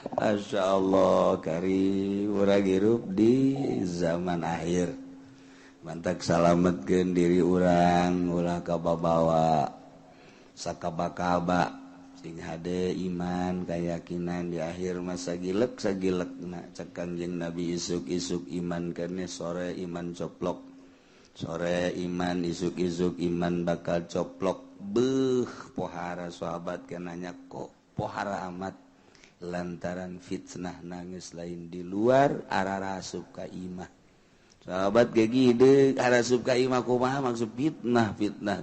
Masya Allah kari urang hirup di zaman akhir mantak salametkeun diri urang ulah kabawa sakaba-kaba sing hade iman keyakinan di akhir masa gilek sagilekna cek Kangjeng Nabi isuk-isuk iman kene sore iman coplok sore iman isuk-isuk iman bakal coplok beuh pohara sahabat kenanya kok pohara amat lantaran fitnah nangis lain di luar arah asup ka imah sahabat kayak gede arah asup ka imah kumaha maksud fitnah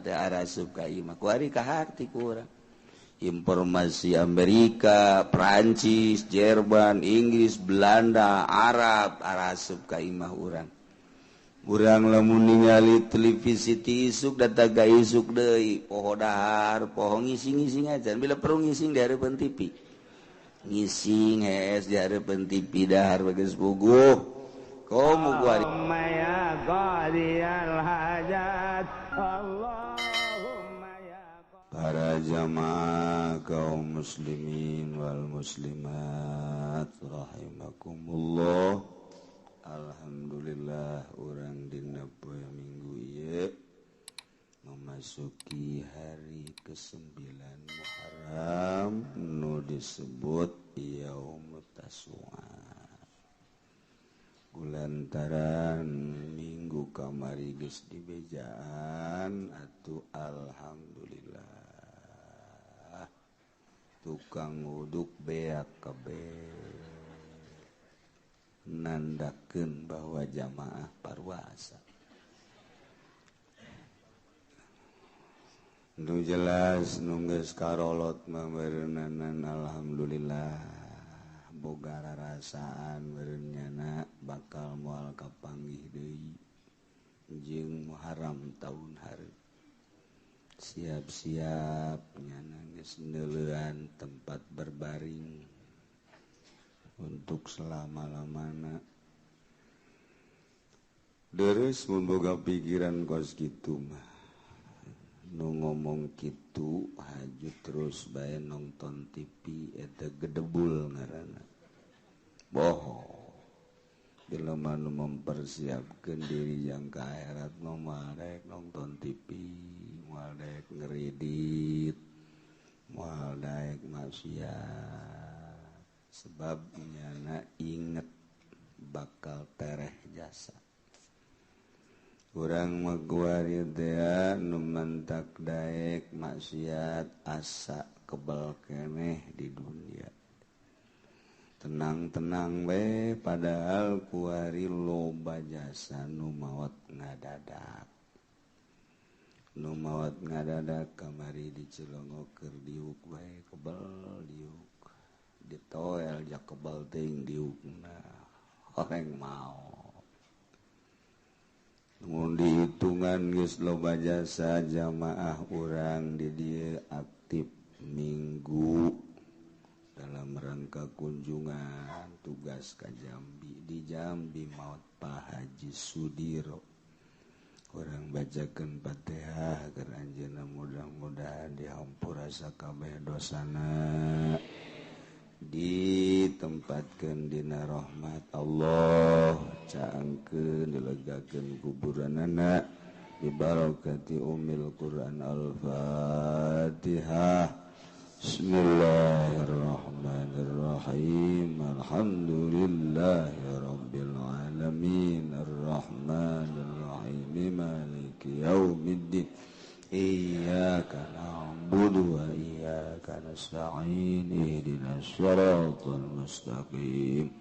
teh arah asup ka imah kuari kaharti kurang informasi Amerika, Prancis, Jerman, Inggris, Belanda, Arab arah asup ka imah urang lamun ningali televisi ti isuk data ga isuk deui poho dahar poho ngising-ngising aja bila perlu ngising di hareupeun TV ngising hees di hareupeun TV dahar bageus puguh komo kuari ya qadiyal hajat Allahumma ya para jamaah kaum muslimin wal muslimat rahimakumullah. Alhamdulillah urang dina poe minggu ieu memasuki hari ke-9 Muharram nu disebut Yaumut Tasu'a. Kulantaran minggu kamari geus dibejaan atuh alhamdulillah tukang uduk beak kabeh nandakeun bahwa jamaah parwasa. Nu jelas nu geus karolot mah beureunanan alhamdulillah boga rarasaan beureunyana bakal moal kapanggih deui jeung Muharram taun hareup. Siap-siap nyana geus neuleuan tempat berbaring untuk selama-lamana. Deres mun boga pikiran kos kitu mah nu ngomong kitu haju terus bae nonton TV eta gedebul ngaranna bohong. Jelema nu mempersiapkeun diri jang ka akhirat mah moal daek nonton TV, moal daek ngeredit, moal daek maksiat. Sebab nyana inget bakal tereh jasa. Urang mah kuari teh nu mantak daek maksiat asa kebal keneh di dunia. Tenang-tenang we padahal kuari loba jasa nu maot ngadadak. Nu maot ngadadak kamari dicelongokeun diuk we kebal diuk. Ditoel jak kebal teuing diukna horeng mau mun dihitungan geus loba jasa jamaah urang di dieu aktif minggu dalam rangka kunjungan tugas ka Jambi di Jambi maot Pak Haji Sudiro urang bacakeun Fatihah keur anjeunna mudah-mudahan dihampura sakabeh dosana ditempatkeun dina rahmat Allah caangkeun dilegakeun kuburanana bi barakati ummil Quran Al-Fatihah. Bismillahirrahmanirrahim. Alhamdulillahirabbil alamin arrahmanir rahim maliki yaumiddin. Iyyaka na'budu wa iyyaka nasta'in ihdinas siratal mustaqim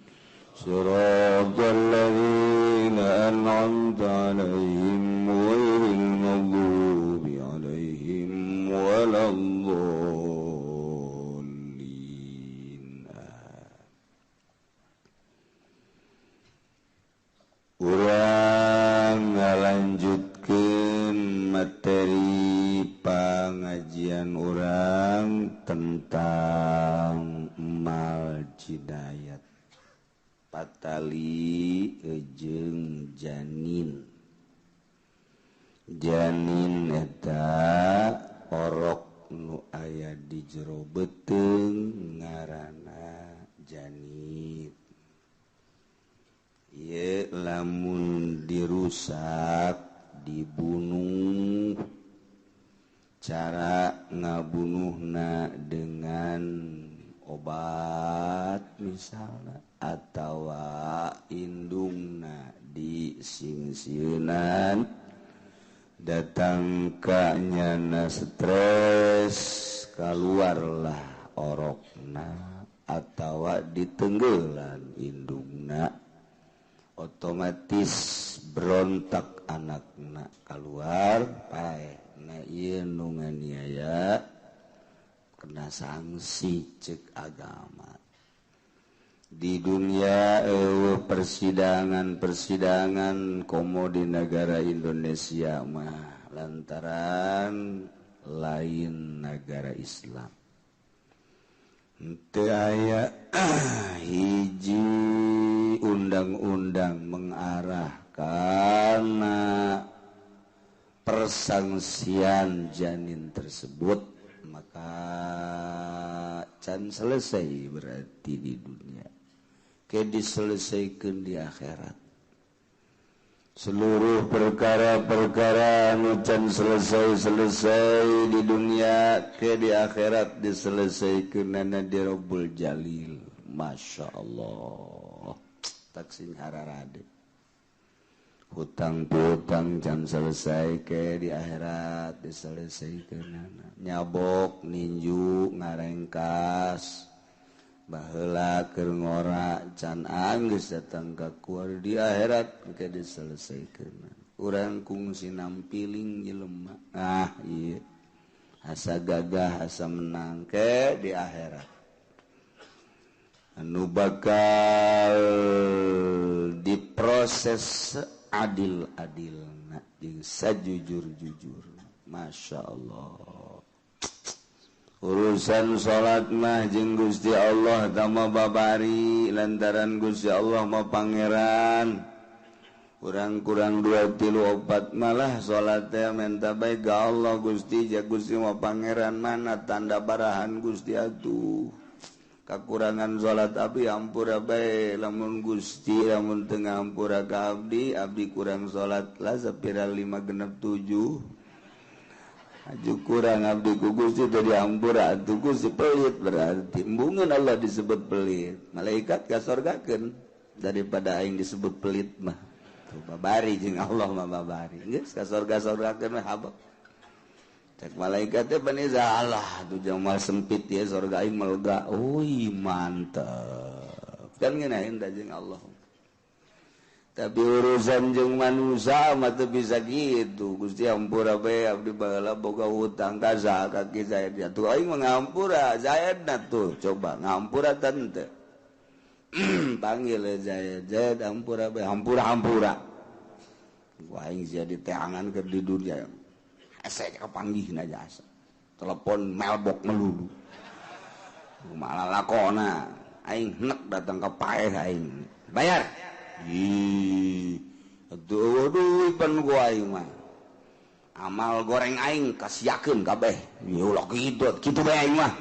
siratal ladzina an'amta 'alaihim ghairil maghdubi 'alaihim waladdallin. Urang ngalanjutkeun materi pangajian orang tentang mal jidayat patali jeung janin. Janin eta orok nu aya di jero beuteung ngaranna janit ye lamun dirusak dibunuh cara ngabunuhna dengan obat misalnya atau indungna disingsieunan datang ka nyana stres keluarlah orokna atau ditenggelan indungna otomatis berontak anakna keluar pae na ieu nu nganiaya kena sanksi cek agama di dunia persidangan komo di negara Indonesia mah lantaran lain negara Islam teu aya hiji undang-undang mengarah karena persangsian janin tersebut maka can selesai berarti di dunia ke diselesaikan di akhirat seluruh perkara-perkara anu can selesai di dunia ke di akhirat diselesaikan nana di Rabbul Jalil Masya Allah taksin hararade hutang piutang can selesai ke di akhirat diselesaikan nana nyabok ninju ngarengkas baheula keur ngora can anggeus datang ka kuar di akhirat ke diselesaikan urang kungsi nampiling jelema ieu asa gagah asa menang ke di akhirat anu bakal diproses adil-adilna jeung sajujur-jujur Masya Allah urusan salat mah jeung Gusti Allah tama babari lantaran Gusti Allah mah pangeran kurang-kurang 2-3-4 malah salat teh menta bae ka Allah Gusti ja Gusti mah pangeran mana tanda barahan Gusti atuh kakurangan salat abdi ampura bae lamun Gusti lamun teu ngampura ka abdi kurang salat lah sapira 5 genep 7 aju kurang abdi ku Gusti teu diampura atuh Gusti pelit berarti embungeun Allah disebut pelit malaikat kasorgakeun daripada aing disebut pelit mah tuh babari jeung Allah mah babari geus kasorga-sorgakeun mah habaq cek malaikat teh baniza Allah tuh jamal sempit ya sorga aing melga ui mantep kan ngeunaheun da jeung Allah tapi urusan jeung manusia mah teu bisa gitu Gusti ampura bae abdi baheula boga hutang ka Ki Zaid atuh aing mah ngampura Zaidna tuh coba ngampura teu panggil Zaid ampura bae hampura ku aing jadi teangan keur di dunia asa kapanggihna jasa telepon mailbox melulu malah lakona aing henek datang ka paeh aing bayar aduh pan gua aing mah amal goreng aing kasiakeun kabeh ulah kitu bae aing mah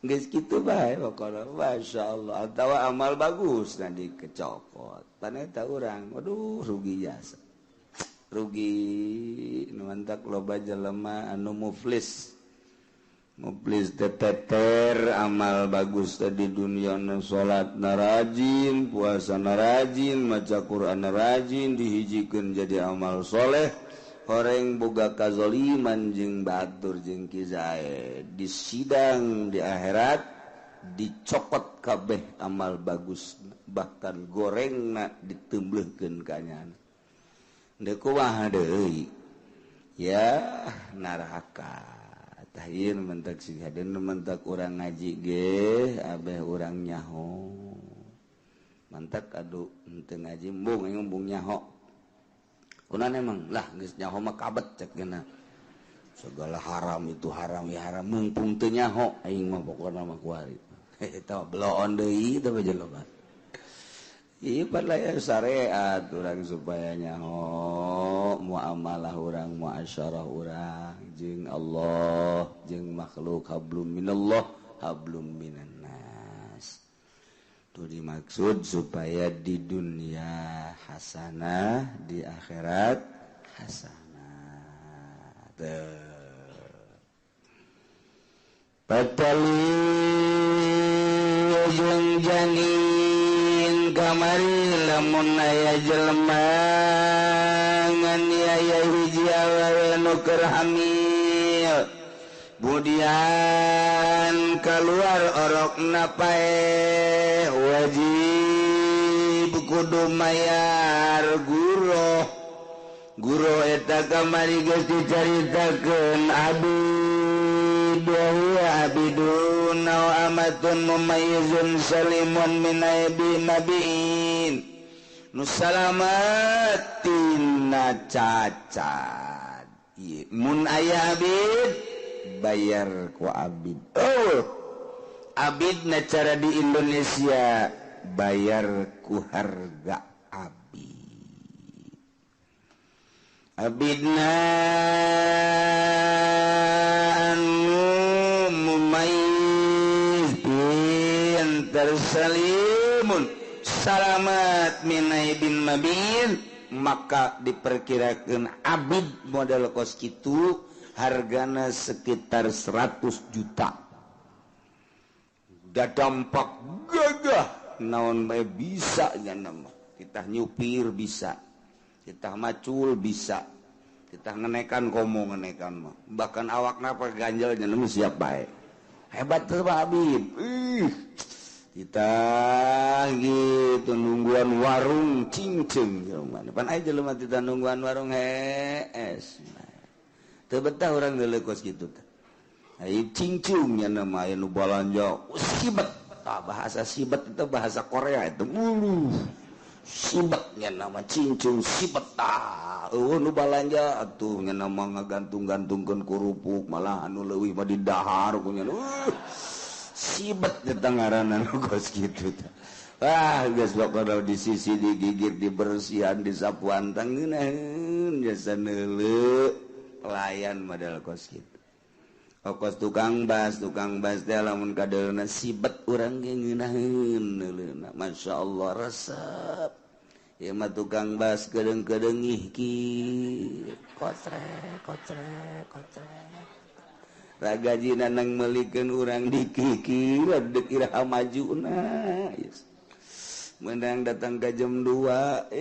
geus kitu bae pokona masyaallah atawa amal bagus nanti kecopot paneta urang aduh rugi jasa rugi nu mantak loba jelema anu muflis teteter amal bagus tadi dunia salat narajin puasa narajin maca Quran narajin dihijikeun jadi amal soleh horeng boga kazaliman jeung batur jeung Ki Zaid di sidang di akhirat dicopot kabeh amal bagus bahkan gorengna diteubleuhkeun ka nyana deuk kumaha deui ya neraka tahir mentak sigadeun mentak urang ngaji ge abeh urang nyaho mantak adu henteu ngaji embung aing embung nyaho kunaon emang lah geus nyaho mah kabet cek geuna segala haram itu haram ya haram mumpung teu nyaho aing mah pokona mah kuari eta beloon deui teh jelema ieu padaya syariat urang supaya nyaho muamalah urang muasyarah urang jeung Allah jeung makhluk hablum minallah hablum minannas dimaksud supaya di dunia hasanah, di akhirat hasanah. Patali jeung janin kamari lamun aya jelema ngan aya hiji awewe nu keur hamil, kemudian keluar orokna pae wajib kudu mayar guru eta kamari geus dicaritakeun abid wa abidun wa amatun mumayyizun salimun min aibi nabiin nu salamat tina cacat. Mun aya abid bayar ku abid. Abid na cara di Indonesia bayar ku harga abid. Abidna anu mumayyiz tersalimun salamat min aibin mabin, maka diperkirakan abid model kos kitu hargana sekitar 100 juta. Da dampak gagah naon bae bisa nama. Kita nyupir bisa, kita macul bisa, kita ngenekan komo ngenekan mah. Bahkan awakna apa ganjalnya nama siap bae. Hebat tuh Pak Habib. Kita gitu nungguan warung cincin jelema. Pan aya jelema kita nungguan warung hees. Teu betah urang geuleuh kos kitu teh. Ai cincungnya nama aya nu balanja sibet. Tah bahasa sibet itu bahasa Korea itu. Sibetnya nama cincung sibet tah. Nu balanja atuh nya nama ngagantung-gantungkeun kurupuk malah anu leuwih mah di dahar punya. Sibet di tengaranan kos gitu. Geus pokona di sisi digigir dibersihan disapuan tangeunaheun jasa neuleuh pelayan model kos gitu. Kos tukang bas teh lamun kadeuna sibet urang ge ngeunaheun neuleuhna. Masyaallah resep. Ieu mah tukang bas kedeung-kedeungih ki kotrek. Ragajina nang melikeun urang dikikir dek iraha majuna. Menang datang ke jam 2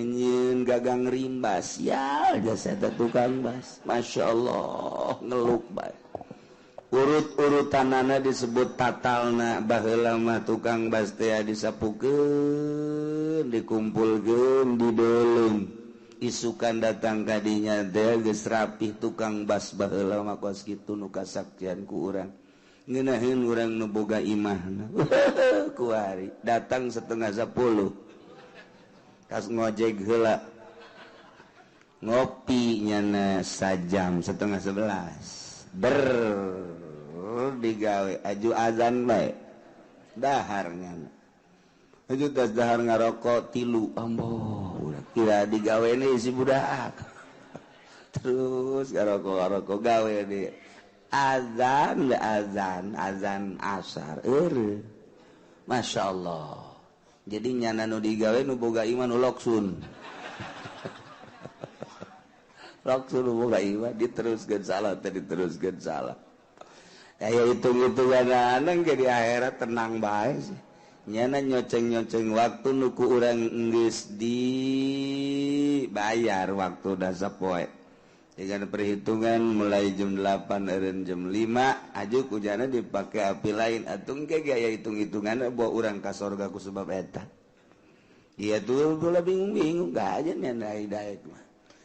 nyeun gagang rimbas ya jasa tukang bas. Masya Allah ngeluk bae. Urut-urutanana disebut tatalna baheula mah tukang bas teh disapukeun dikumpulkeun dideulung. Isukan datang kadinya teh geus rapih tukang bas baheula mah kos kitu nu kasaktian ku urang. Ngeunaheun urang nu boga imahna. Ku hari datang 9:30. Kas ngojek heula. Ngopi nyana sajam 10:30. Digawe aju azan bae. Dahar nyana. Aju tas dahar ngarokok 3 amboh. Kira digawe nih si budak. Terus ngarokok gawe deh. Azan asar. Masya Allah. Jadi nyana nu digawe nu boga iman nu loksun. Loksun nu boga iman diteruskeun salah. Ya hitung-hitungan anang ke di akhirat tenang bae sih. Nyana nyoceng waktu nuku urang geus dibayar waktu dasa poe. Dengan perhitungan mulai jam 8 eureun jam 5 aju kujana dipake api lain atuh engke gaya hitung-hitungan bawa urang ka sorga ku sebab eta. Iya tuh gula bingung-bingung ka aja nyana daek mah.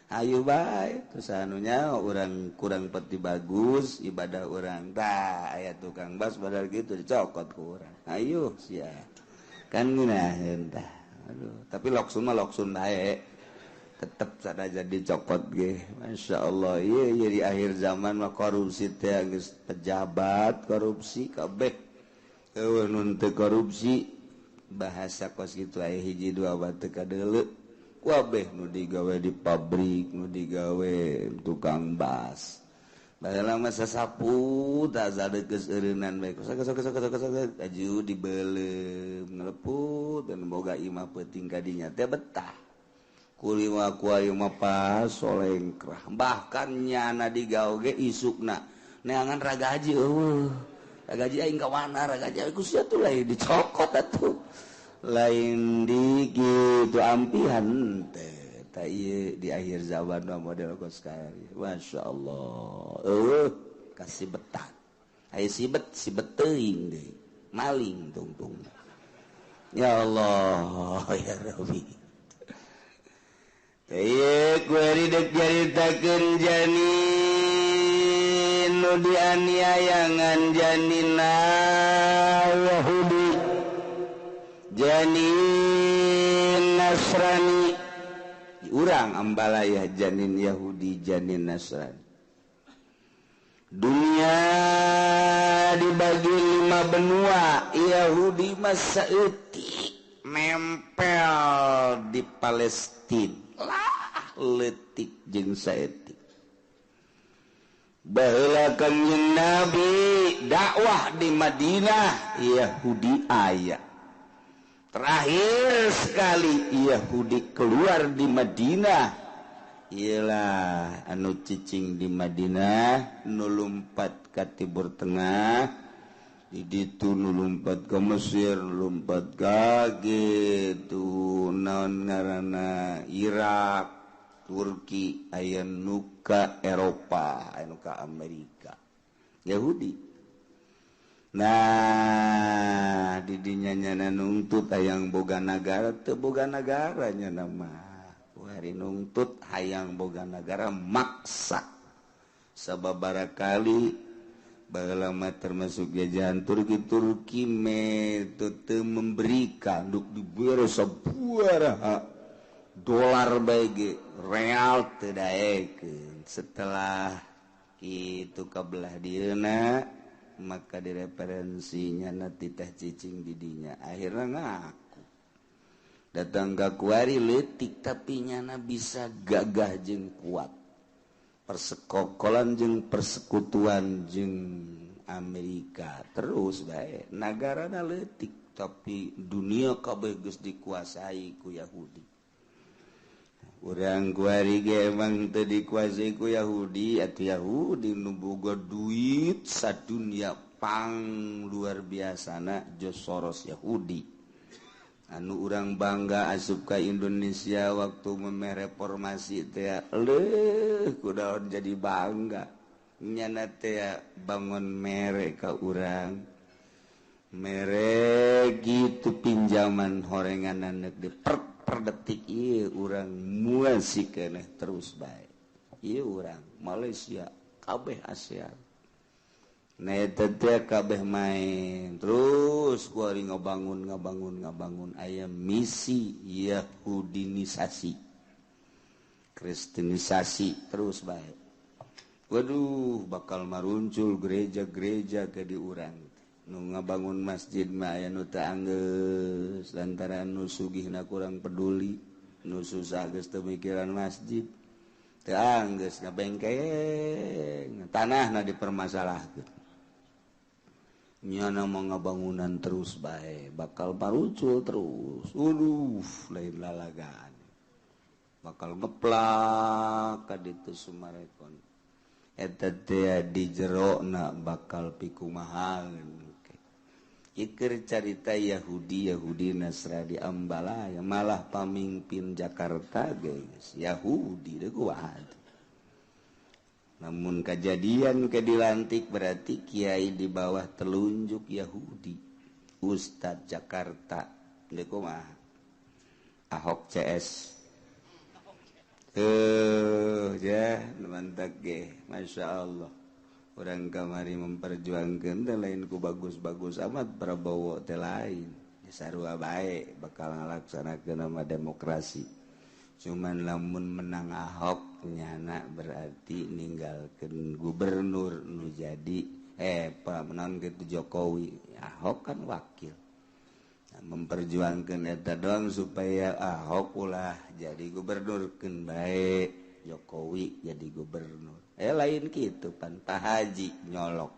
Ayo bae terus anunya urang kurang peti bagus ibadah urang tah aya tukang bas badal gitu dicokot ku urang. Ayo sia. Kan ngeunaheun tah. Aduh, tapi loksun mah loksun bae. Tetep sadaja dicokot ge. Masya Allah. Iya di akhir zaman mah korupsi teh geus pejabat korupsi kabeh. Eueuh nun teu korupsi bahasa kos kitu aya hiji dua batu kadeuleu. Kabeh nu digawe di pabrik, nu digawe tukang bas. baheula mah sasapu tak sadeukes eureunnan bae aju dibeleum ngeleput dan boga imah peuting ka dinya teh betah kuliwa ku ayeuna mah pas solengkrah bahkan nyana digawe ge isukna neangan ragaji ragaji aing ka mana ragaji ku sia tuh lain dicokot atuh lain di gitu ampihan teh ta ieu di akhir zaman mah model kos kari masyaallah kasih betah aya sibet teuing deui maling tungtung ya Allah ya Rabbi teh kuari dek caritakeun janin nu dianiayangan janina Yahudi janin Nasrani urang ambalaya janin Yahudi janin Nasrani dunia dibagi 5 benua Yahudi masa eutik nempel di Palestina lah letik jeung saeutik baheula kanjeng Nabi dakwah di Madinah Yahudi aya terakhir sekali Yahudi keluar di Madinah ialah anu cicing di Madinah nu lumpat ka Timur Tengah di ditu nu lumpat ka Mesir lumpat ka gitu naon ngaranna Irak Turki aya nu ka Eropa aya nu ka Amerika Yahudi nah di dinya nyana nungtut hayang boga nagara teu boga negara nyana mah hari nungtut hayang boga negara maksa sababaraha kali baheula mah termasuk jajahan Turki teu memberikan duk dibere sabaraha dolar bae ge real teu daekeun setelah kitu kabelah dieuna maka direferensinya nanti teh cicing didinya akhirnya ngaku datang ka kuari leutik tapi nyana bisa gagah jeung kuat persekokolan jeung persekutuan jeung Amerika terus bae nagarana leutik tapi dunia kabeh geus dikuasai ku Yahudi urang kuari ge emang teu dikuasai ku Yahudi atuh Yahudi nu boga duit sadunya pang luar biasana George Soros Yahudi anu urang bangga asup ka Indonesia waktu memeh reformasi teh kudaon jadi bangga nyana teh bangun mere ka urang mere gitu pinjaman horenganan di per detik ieu urang muasi keneh terus bae ieu urang Malaysia kabeh ASEAN nah eta teh kabeh main terus kuari ngabangun aya misi Yahudinisasi Kristenisasi terus bae waduh bakal maruncul gereja-gereja ke di urang nu ngabangun masjid mah aya nu teu anggeus lantaran nu sugihna kurang peduli nu susah geus teu mikiran masjid teu anggeus ngabengkeng tanahna dipermasalahkeun nyana mau ngabangunan terus bae bakal maruncul terus lain lalagaan bakal ngeplak ka ditu sumarekon eta teh di jerona bakal pikumahaeun ikir carita Yahudi Nasrani ambalaya malah pamimpin Jakarta guys Yahudi deh kuat namun kejadian ke dilantik berarti kiai di bawah telunjuk Yahudi Ustadz Jakarta deh kumaha Ahok CS ya mantap ge Masya Allah orang kamari memperjuangkan teh lain ku bagus-bagus amat Prabowo teh lain sarua bae bakal ngalaksanakeun nama demokrasi cuman lamun menang Ahok nyana berarti ninggalkeun gubernur nu jadi menang gitu Jokowi Ahok kan wakil nah, memperjuangkan eta doang supaya Ahok ulah jadi gubernur keun bae Jokowi jadi gubernur lain gitu pan Pak Haji nyolok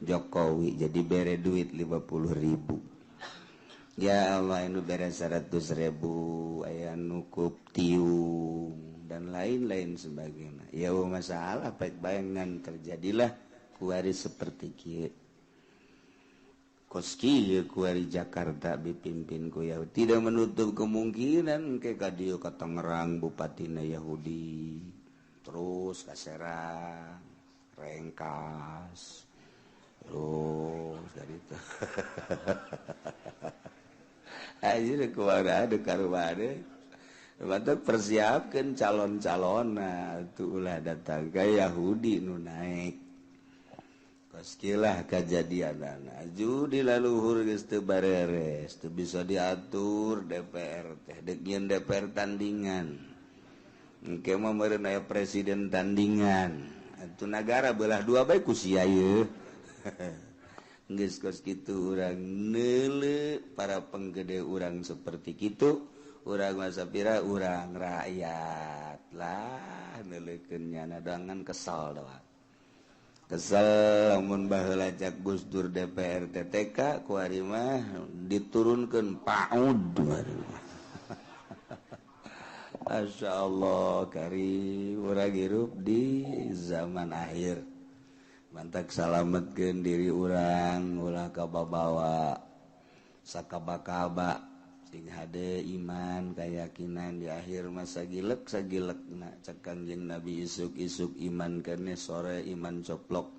Jokowi jadi bere duit 50.000 ya Allah ini bere 100.000 aya nukup tiung dan lain-lain sebagainya ya masalah baik bayangan terjadilah kuari seperti kieu koski kuari Jakarta dipimpin ku Yahudi tidak menutup kemungkinan ke kadieu ka Tangerang bupatina Yahudi terus ka Serang Rengkas terus dari itu aja keluarga ada karuade mantap persiapkan calon-calon tuh ulah datang ke Yahudi nu naik koskilah kejadian judi laluhur geus teu bareres teu bisa diatur DPR teh deuk nyeun DPR tandingan engke mah meureun aya presiden tandingan atuh negara belah dua bae ku sia ieu geus kos kitu urang neuleuh para penggede urang seperti kitu urang mah sapira urang rakyat lah neuleukeun nyana dangan kesal doang kesel lamun baheula cak Gus Dur DPR TTK ku ari mah diturunkeun PAUD Masya Allah kari urang hirup di zaman akhir mantak salametkeun diri urang ulah kababawa sakaba-kaba sing hade iman keyakinan di akhir masa sagilekna cek Kangjeng Nabi isuk-isuk iman kene sore iman coplok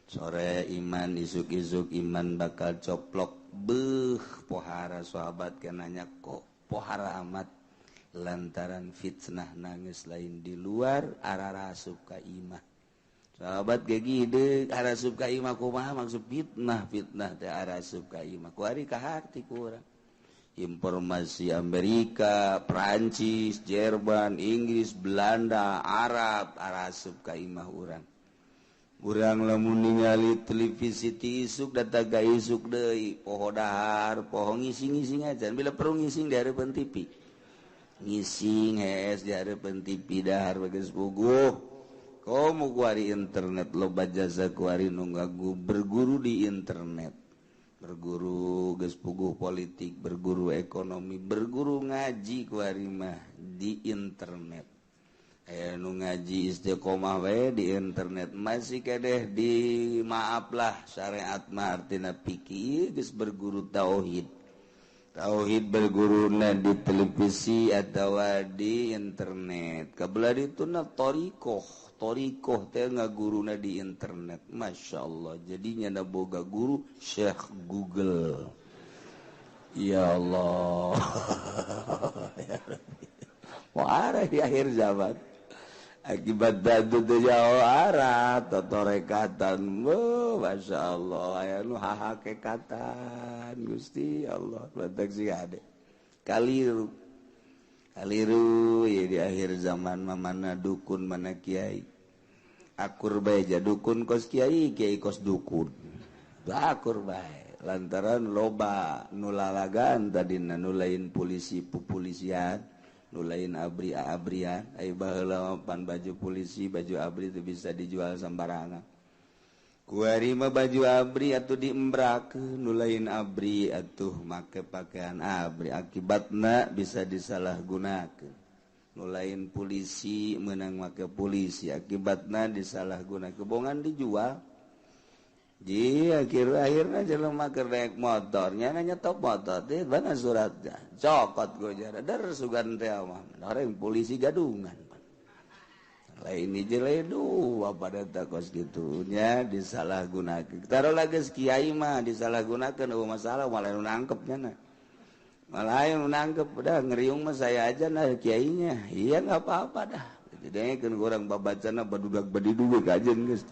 sore iman isuk-isuk iman bakal coplok beuh pohara sahabat kenanya kok pohara amat lantaran fitnah nangis lain di luar ararasup ka imah sahabat gegide arasup ka imah kumaha maksud fitnah teh arasup ka imah ku ari ka hati ku urang informasi Amerika, Prancis, Jerman, Inggris, Belanda, Arab, arasup ka imah urang. Urang lamun ningali televisi ti isuk data ga isuk deui, poho dahar, poho ngising-ngising aja. Bila perlu ngising di hareupeun TV. Ngising hees di hareupeun TV dahar bageus puguh. Komo kuari internet loba jasa kuari nu berguru di internet. Berguru geus puguh politik, berguru ekonomi, berguru ngaji kuari mah di internet. Nu ngaji istiqomah we di internet masih kedeh di maaflah syariat mah artina fikih geus berguru tauhid. Tauhid berguruna di televisi atau di internet. Kabelah dituna Torikoh teh ngaguruna di internet. Masya Allah. Jadinya na boga guru Syekh Google. Ya Allah. Wah di akhir zaman. Akibat dadu teh jauh arah totorekatan. Masya Allah. Aya nu hahakekatan. Gusti Allah. Batak sih ade. Kaliru ya di akhir zaman mana dukun mana kiai akur bae ja dukun kos kiai kos dukun akur bae lantaran loba nulalagan tadina nulain polisi pupolisian nulain abrian ai baheula pan baju polisi baju abri itu bisa dijual sembarangan kuari mah baju abri atuh diembrakeun nulain abri atuh make pakaian abri akibatna bisa disalahgunakeun nulain polisi meunang make polisi akibatna disalahgunakeun kebongan dijual ji akhir-akhirna jelema keur naik motornya nanya top motor teh mana suratnya cokot gojara dar sugan teh mah orang polisi gadungan lain jelema dua pada takos gitunya disalahgunakeun taruh lagi kiai mah disalahgunakeun masalah malah nangkepnya malah yang nangkep udah ngeriung mah saya aja nah kiainya iya nggak apa-apa dah jadi kan orang babacana badudak badidu kajen geus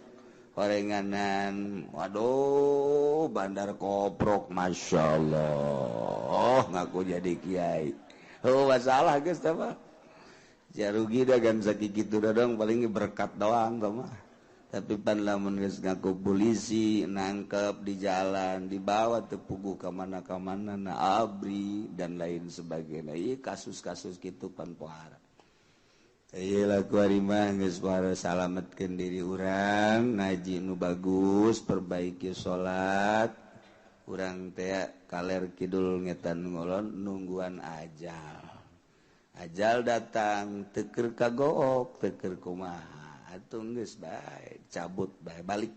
horenganan waduh bandar koprok Masya Allah ngaku jadi kiai masalah geus apa ya rugi dah kan sakit gitu dong paling berkat doang mah tapi pan lamun geus ngaku polisi nangkep di jalan dibawa teu puguh ka mana na abri dan lain sebagainya ieu kasus-kasus kitu pan pohara salametkan diri orang ngaji nu bagus perbaiki salat kurang kaler Kidul ngetan ngolon nungguan ajal datang teker kagok teker kumaha atuh geus bae cabut bae balik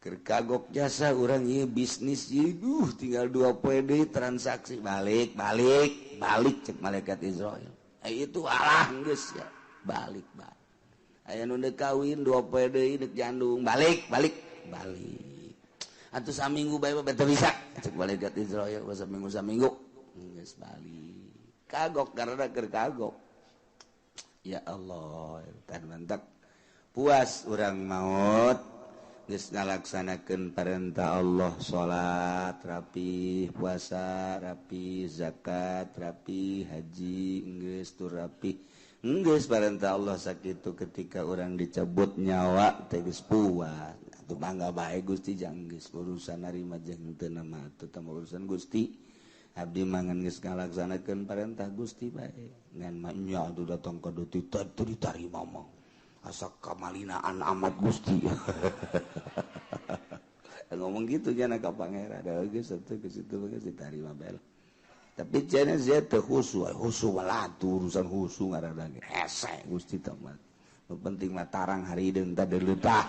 kagok jasa orang ieu bisnis ieu tinggal 2 poe deui transaksi balik cek malaikat Israil itu alah geus ya balik aya nu kawin 2 poe deui deuk jandung balik atuh saminggu bae teu bisa cek malaikat Israil saminggu geus balik kagok karena keur kagok ya Allah tan mantak puas urang maut geus ngalaksanakeun parentah Allah salat rapi puasa rapi zakat rapi haji geus tur rapi geus parentah Allah sakitu ketika orang dicabut nyawa teh geus puas atuh mangga bae Gusti jang geus urusan narima jeung teu nama atuh teh urusan Gusti abdi mangan geus ngalaksanakeun parentah Gusti bae ngan nya atuh datang ka duti teh ditarima mah asa kamalinaan amat Gusti ngomong gitu jangan ka pangeran ada geus atuh ke situ geus ditarima bae tapi cenah sia teu khusyuk walatu urusan khusyuk ngaranna ge hese Gusti teh mah nu penting mah tarang harideung teh deuleutah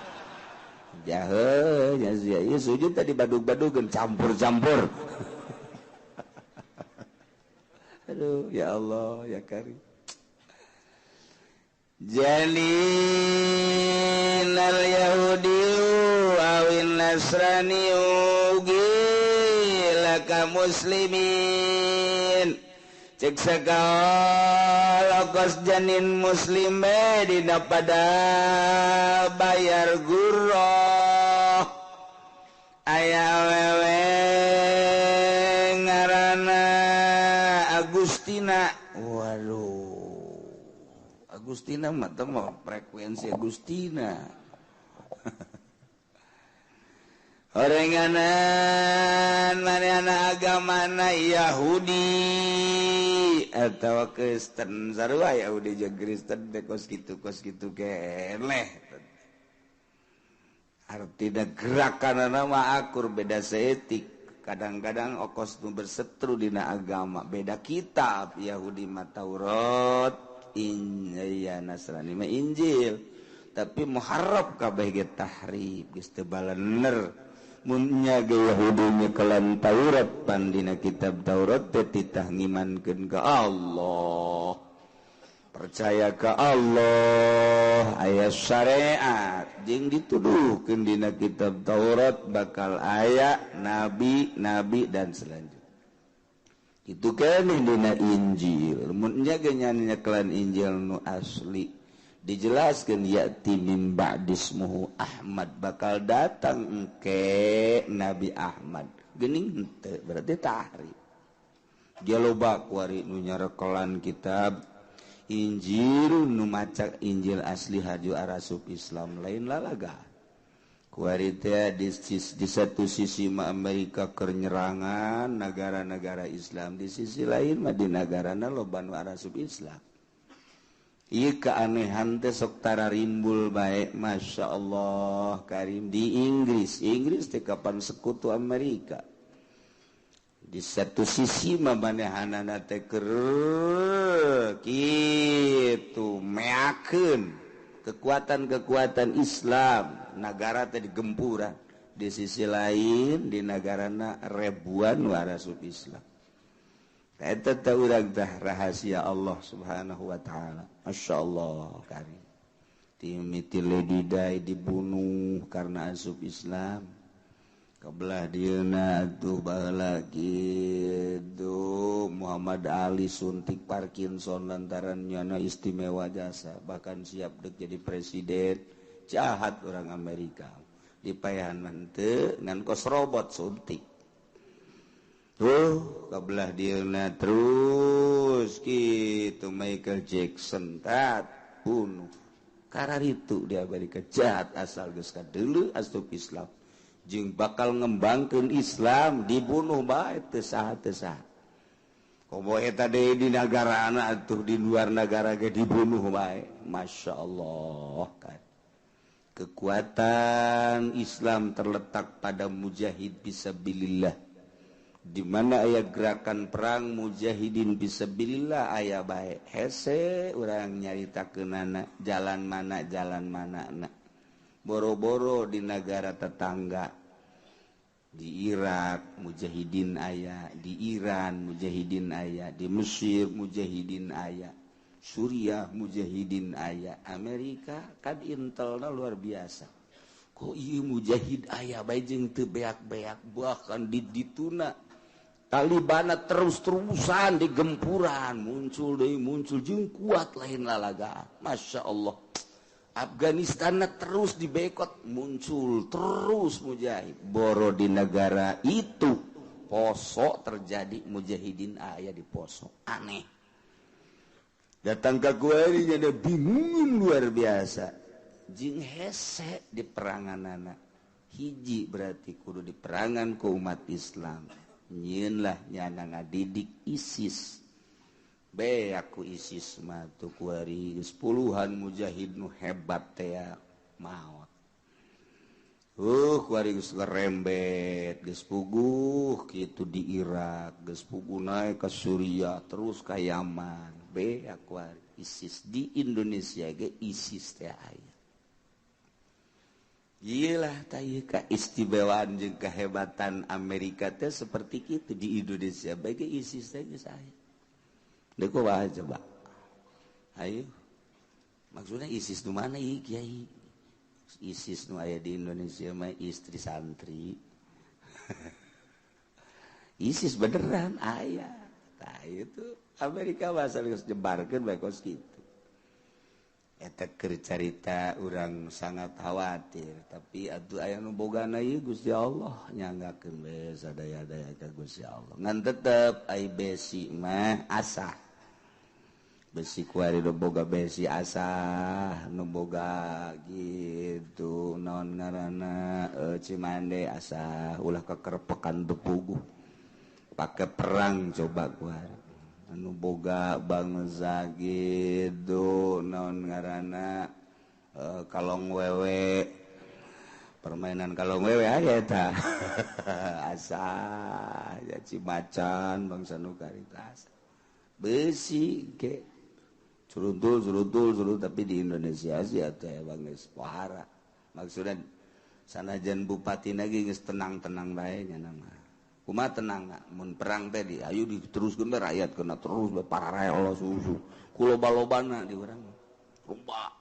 jahe nya sia ieu sujud teh dibadug-badugeun campur-campur aduh ya Allah ya Karim Jalinal Yahudiyu awin Nasraniyu gilaka muslimin cek segala kos janin muslim dina pada bayar gurroh aya wewe ngarana Agustina waduh Agustina mah teh mah frekuensi Agustina. Orenganan manehna agamana Yahudi atawa Kristen sarua Yahudi jeung Kristen teh kos kitu keneh. Artina gerakanana mah akur beda seetik. Kadang-kadang okos nu bersetru dina agama beda kitab Yahudi mah Taurat Nasrani mah Injil tapi muharrab kabeh ge tahrif geus teu balener mun nya ge Yahudi nyekelan Taurat pandina kitab Taurat teh titah ngimankeun ka Allah percaya ka Allah aya syariat jeung dituduhkeun dina kitab Taurat bakal aya nabi dan selanjutnya itu keneh dina Injil mun nya ge nyekelan Injil nu asli dijelaskeun ya'ti min ba'dismuhu Ahmad bakal datang engke Nabi Ahmad geuning henteu berarti tahrif jaloba kuari nu nyarekelan kitab Injil nu maca Injil asli haju arasup Islam lain lalaga kuari teh di satu sisi mah Amerika keur nyerangan negara-negara Islam di sisi lain mah di nagarana loba nu arasup Islam ieu keanehan teh sok tara rimbul bae masyaallah Karim di Inggris teh kapan sekutu Amerika di satu sisi mah manehanana teh keur kitu meakeun kekuatan Islam negara teh digempuran di sisi lain di negarana ribuan warasub Islam eta teh urang teh rahasia Allah Subhanahu wa taala masyaallah Karim timiti Lady Di dibunuh karena asup Islam kabelah dieuna atuh baheula kitu Muhammad Ali suntik Parkinson lantaran nyana istimewa jasa bahkan siap dek jadi presiden jahat orang Amerika dipayahan teu ngan kos robot suntik tuh kabelah dieuna terus kitu Michael Jackson tat bunuh kararitu dia bari jahat asal geus kadeuleu asup Islam jeung bakal ngembangkeun Islam dibunuh bae teu saha tadi di negara anak tuh di luar negara ge dibunuh bae. Masya Allah kan. Kekuatan Islam terletak pada mujahid fisabilillah. Di mana aya gerakan perang mujahidin fisabilillah aya bae. Hese urang nyaritakeunana jalan mana na. Boro-boro di negara tetangga. Di Irak mujahidin aya, di Iran mujahidin aya, di Mesir mujahidin aya, Suriah mujahidin aya, Amerika kan intelna luar biasa. Kok ieu mujahid aya bae jeung teu beak-beak bahkan dituna Talibana terus-terusan digempuran muncul deui muncul jeung kuat lain lalagaan. Masya Allah. Afghanistan terus dibekot muncul terus mujahid boro di negara itu poso terjadi mujahidin aya di poso aneh datang ke gue ini ada bingung luar biasa jing hese di peranganana hiji berarti kudu di perangan ke umat Islam nyeun lah nyana ngadidik ISIS aku ISIS mah tuh kuari puluhan mujahid nu hebat teh maot. Kuari geus ngerembet, geus puguh kitu di Irak, geus puguh naik ke Suriah, terus ka Yaman. Aku ISIS di Indonesia ge ISIS teh aya. Iyalah tah keistimewaan jeung kehebatan Amerika teh seperti kitu di Indonesia bae ge ISIS teh geus aya. Deko wah coba. Ayo. Maksudnya ISIS nu mana ieu Kiai? ISIS nu aya di Indonesia mah istri santri. ISIS beneran aya. Tah itu Amerika basal geus jebarkeun bae kos kitu. Eta keur carita urang sangat khawatir, tapi atuh aya nu bogana ieu Gusti Allah nyanggakeun we sadaya-daya ka Gusti Allah. Ngan tetep ai besi mah asah. Besi kuari nu boga besi asah, nu boga gitu naon ngaranna Cimande asah, ulah kekerpekan teu puguh. Pake perang coba kuari. Anu boga bangsa gitu naon ngaranna kalong wewe permainan kalong wewe aya eta asah ya Cimacan bangsa nu karitas besi ge suruntul tapi di Indonesia sih teh bang geus pohara maksudna sanajan bupati lagi geus tenang-tenang bae nya nama kumaha tenang mun perang teh di ayo diteruskeun bae rakyat kena terus bae pararaya Allah susu kuloba-lobana di urang rumba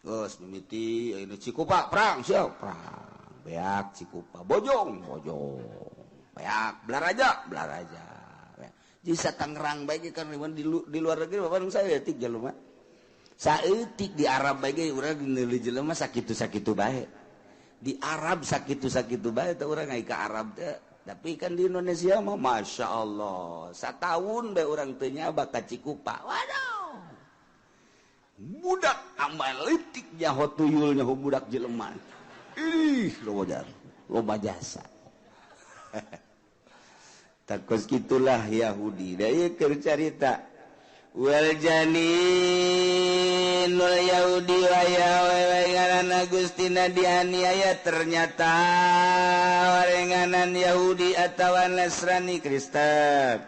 geus mimiti ayeuna Cikupa perang siap perang beak Cikupa bojong beak Blaraja jadi Tangerang bae kan di luar negeri bapak saya etik jelema saeutik di Arab bae urang neuli jelema sakitu-sakitu bae di Arab sakitu-sakitu bae teh urang ngai ka Arab teh tapi kan di Indonesia mah Masya Allah satahun bae urang teu nyaba ka Cikupa waduh budak amal litik nyaho tuyul nyaho budak jelema ih loba jasa takos gitulah Yahudi da ieu keur carita wal janinul Yahudi wa yawe ngaranna Gustina dianiaya ternyata warenganan Yahudi atawa Nasrani Kristen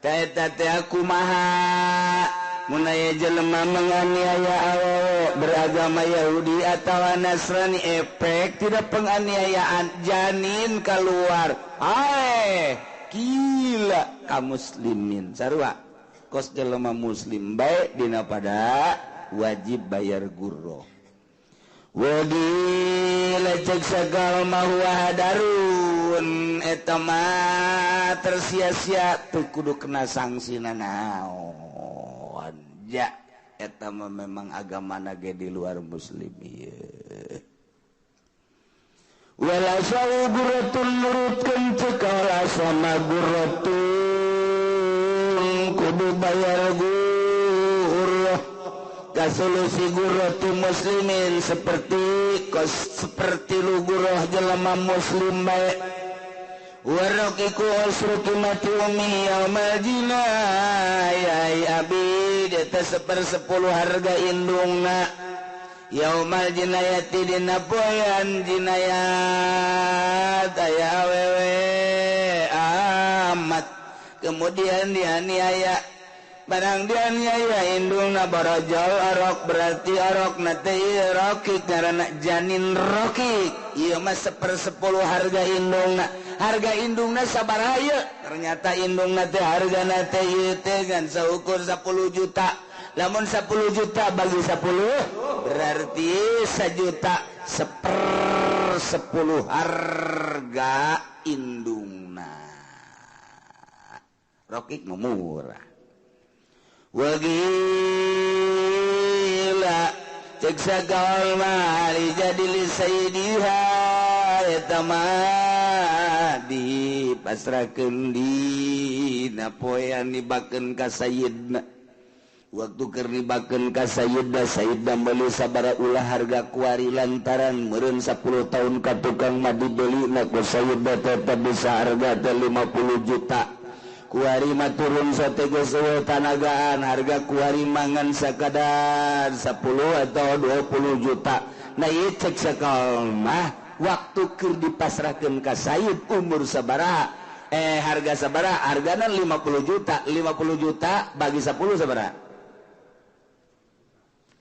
ta eta teh kumaha mun aya jelema menganiaya awewe beragama Yahudi atawa Nasrani efek tidak penganiayaan janin keluar gila kaum muslimin sarua kos jelema muslim baik dina pada wajib bayar gurro wadi lecek sagal mahwa darun eta mah tersia-sia teu kudu kena sanksina naon ya eta mah memang agamana ge di luar muslim ieu wala sawu guratun nurutkeun teu kaula sama guratun kudu bayar gurroh kasolusi gurratu muslimin seperti lu gurroh jelema muslim bae Warakiku usruki mati umi yaumal jinah yai abid eta 1/10 harga indungna yaumal jinayati dina poean jinayat aya awewe amat kemudian dianiaya barang dianiaya indungna barajal arok berarti arok nate rokik karena janin rokik ieu mah 1/10 harga indungna sabaraha ieu ternyata indungna teh hargana teh ieu teh kan saukur 10 juta lamun 10 juta bagi 10 berarti 1 juta 1/10 harga indungna rokik murah wagila cek sagaul mali jadi li sayyidiha eta mah dipasrahkeun dina poean nibakeun ka sayyidna waktu keur nibakeun ka sayyidna sayyidna meuli sabaraha ulah harga kuari lantaran meureun 10 tahun ka tukang mah dibelina ku sayyidna tetep bisa harga teh 50 juta kuari mah turun satege sewe tanagaan harga kuari mangan sakadar 10 atau 20 juta nah ieu cek sakal mah waktu keur dipasrahkeun ka sayyid umur sabaraha harga sabaraha hargana 50 juta bagi 10 sabaraha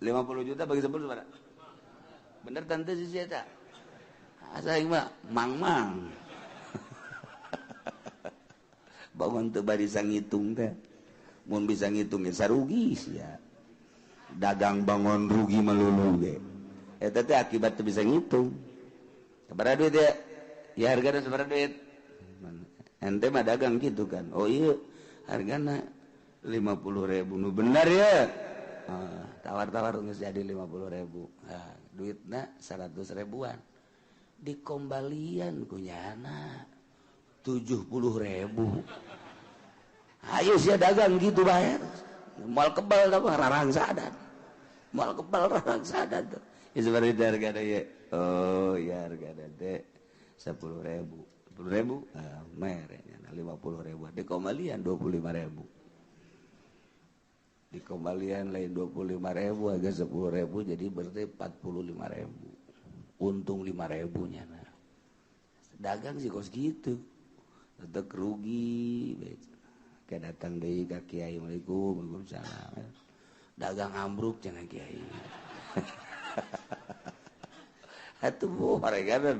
50 juta bagi 10 sabaraha bener tante si eta asa aing mah mang bangun teu bisa ngitung teh mun bisa ngitung ge sarugi sia dagang bangun rugi melulu ge eta teh akibat teu bisa ngitung sabaraha duit ya ya hargana sabaraha duit ente mah dagang gitu kan oh iya hargana 50.000 nu bener ya tawar-tawar geus jadi 50.000 nah duitna 100 ribuan dikombalian ku nyana 70.000 ayo sia dagang gitu bayar mal kebal apa rarang sadat mal kebal rarang sadat ya seperti itu harga ya oh ya harga teh 10.000 merenya 50.000 dikembalian 25.000 dikembalian lain 25.000 agak 10.000 jadi berarti 45.000 untung 5.000 nya nah dagang sih kos gitu tetep rugi kayak datang deui ka kiai waalaikumsalam dagang ambruk cenah kiai atuh mereka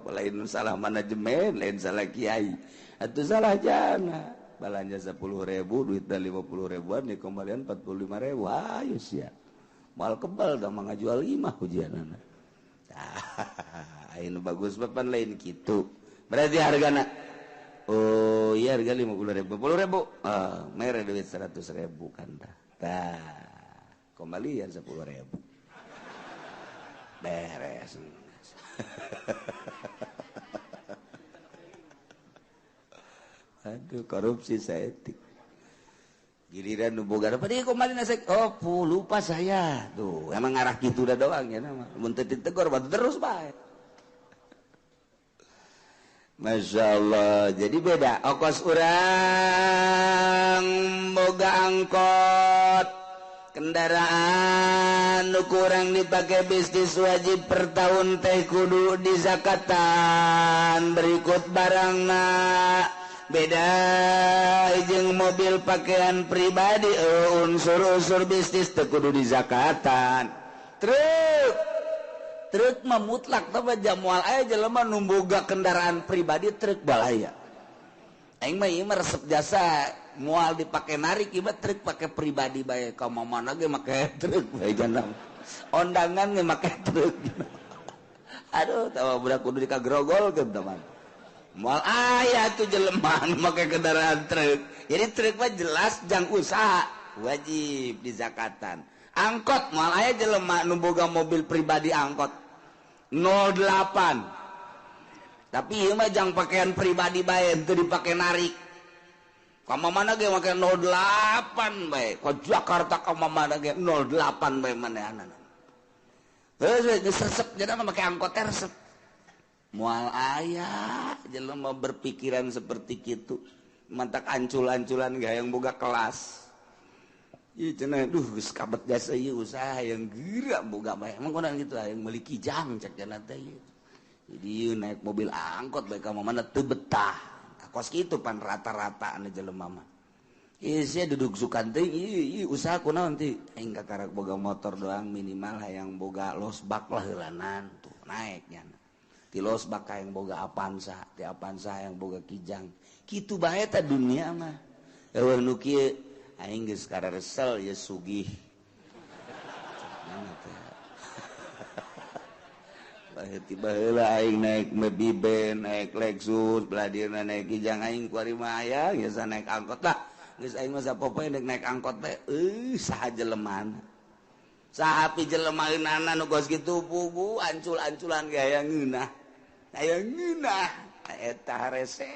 lain salah manajemen lain salah kiai atuh salah jana balanja 10.000 duitna 50.000an dikembalian 45.000 ayo sia mal kebal da mah ngajual 5 hujanana ayeuna bagus papan lain kitu berarti hargana oh iya harga 50.000 mere duit 100.000 kan tah kembalian 10.000 beres aduh korupsi saeutik giliran nu boga apa deui kembalian sek oh lupa saya tuh emang ngarah kitu da doang ya mah mun teu ditegor batu terus bae Masya Allah jadi beda ongkos urang boga angkot kendaraan nu kurang dipake bisnis wajib per tahun teh kudu dizakatan berikut barangna beda jeung mobil pakaian pribadi unsur-unsur bisnis teh kudu dizakatan truk mah mutlak tapi jamual aya jelema nu boga kendaraan pribadi truk balaya aing mah ieu mah resep jasa moal dipake narik ieu mah truk pake pribadi bae ka mana ge make truk bae jana ondangan ge make truk aduh tawa budak kudu dikagrogolkeun teman moal aya tuh jelema nu make kendaraan truk jadi truk mah jelas jang usaha wajib dizakatan angkot moal aya jelema nu boga mobil pribadi angkot 08 tapi ieu mah jang pakaian pribadi bae teu dipake narik ka mana ge make 08 bae ka Jakarta ka mana ge 08 bae manehanana geus resep jadi make angkot teh resep mual ayah jelema berpikiran seperti itu mantak ancul-anculan gak yang boga kelas ieu cenah duh geus kabet jasa ieu usaha yang geura boga bae emang kunaon kitu yang meuli kijang cek cenah teh ieu jadi ieu naik mobil angkot bae ka mana teu betah kos kitu pan rata-rata anu jelema mah ieu sia duduk sukan teh ieu usaha kunaon teh aing kakarak boga motor doang minimal hayang boga losbak lah heulanan tuh naeknya ti losbak yang boga Avanza ti Avanza yang boga kijang kitu bae ta dunia mah eueuh nu kieu aing geus karesel ya sugih tiba heula aing naik Maybach naik Lexus beladirna naik kijang aing kuari mah aya biasa naik angkot lah geus aing mah sapopoe naik angkot teh saha jelemana saha pi jelemaeunana nu gos kitu pugu ancul-anculan ge aya ngeunah eta rese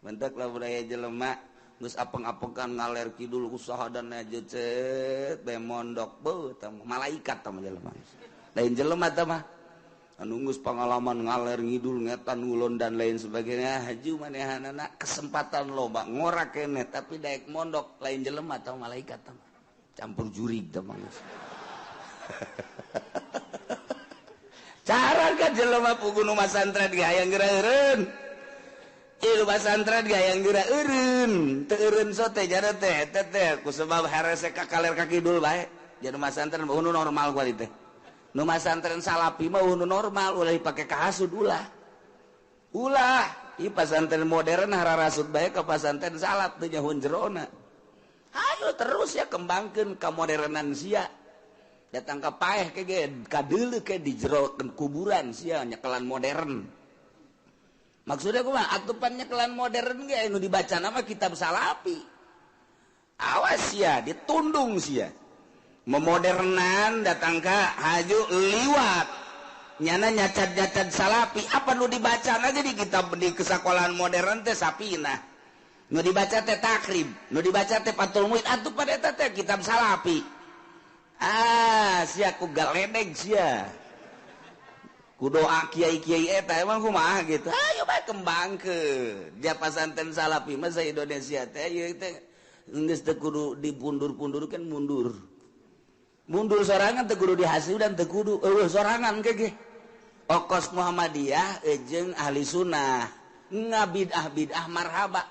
mentek lah budaya jelema geus apeng-apengan ngaler kidul usaha dan aja cet bae mondok beuh tah malaikat tah jelema lain jelema tah mah anu geus pangalaman ngaler ngidul ngetan ngulon dan lain sebagainya haju manehanana kesempatan loba ngorak keneh tapi daek mondok lain jelema tah malaikat tah campur jurig tah mah cara ka jelema pugu nu masantren ge hayang geura eureun ieu masantren ge hayang geura eureun teu eureun sote jana teh teh ku sabab harese ka kaler ka kidul bae jadi masantren nu normal kuali teh nu masantren salapi mah nu normal ulah dipake kahasud ulah ieu pasantren modern hararasud bae ka pasantren salap teu nyahoun jerona hayu terus ya kembangkeun ka modernan sia datang ke paeh ke kadeuleu ke di jero kuburan sia nyekelan modern maksudnya kumaha atupan nyekelan modern ge anu dibaca nama kitab salapi awas sia ditundung sia memodernan datang ke haju liwat nyana nyacad-nyacad salapi apa nu dibaca aja di kitab di kesakolahan modern teh sapina nu dibaca teh takrib nu dibaca teh Fathul Muin atupan eta teh kitab salapi sia ku galedeg sia ku doa kiai-kiai eta emang kumaha gitu ayo bae kembangkeun dia pasantren salafi mah sa Indonesia teh ieu teh geus teu kudu dipundur-pundurkeun mundur sorangan teu kudu dihasudan teu kudu sorangan ge okos Muhammadiyah jeung ahli sunnah ngabidah-bidah marhaba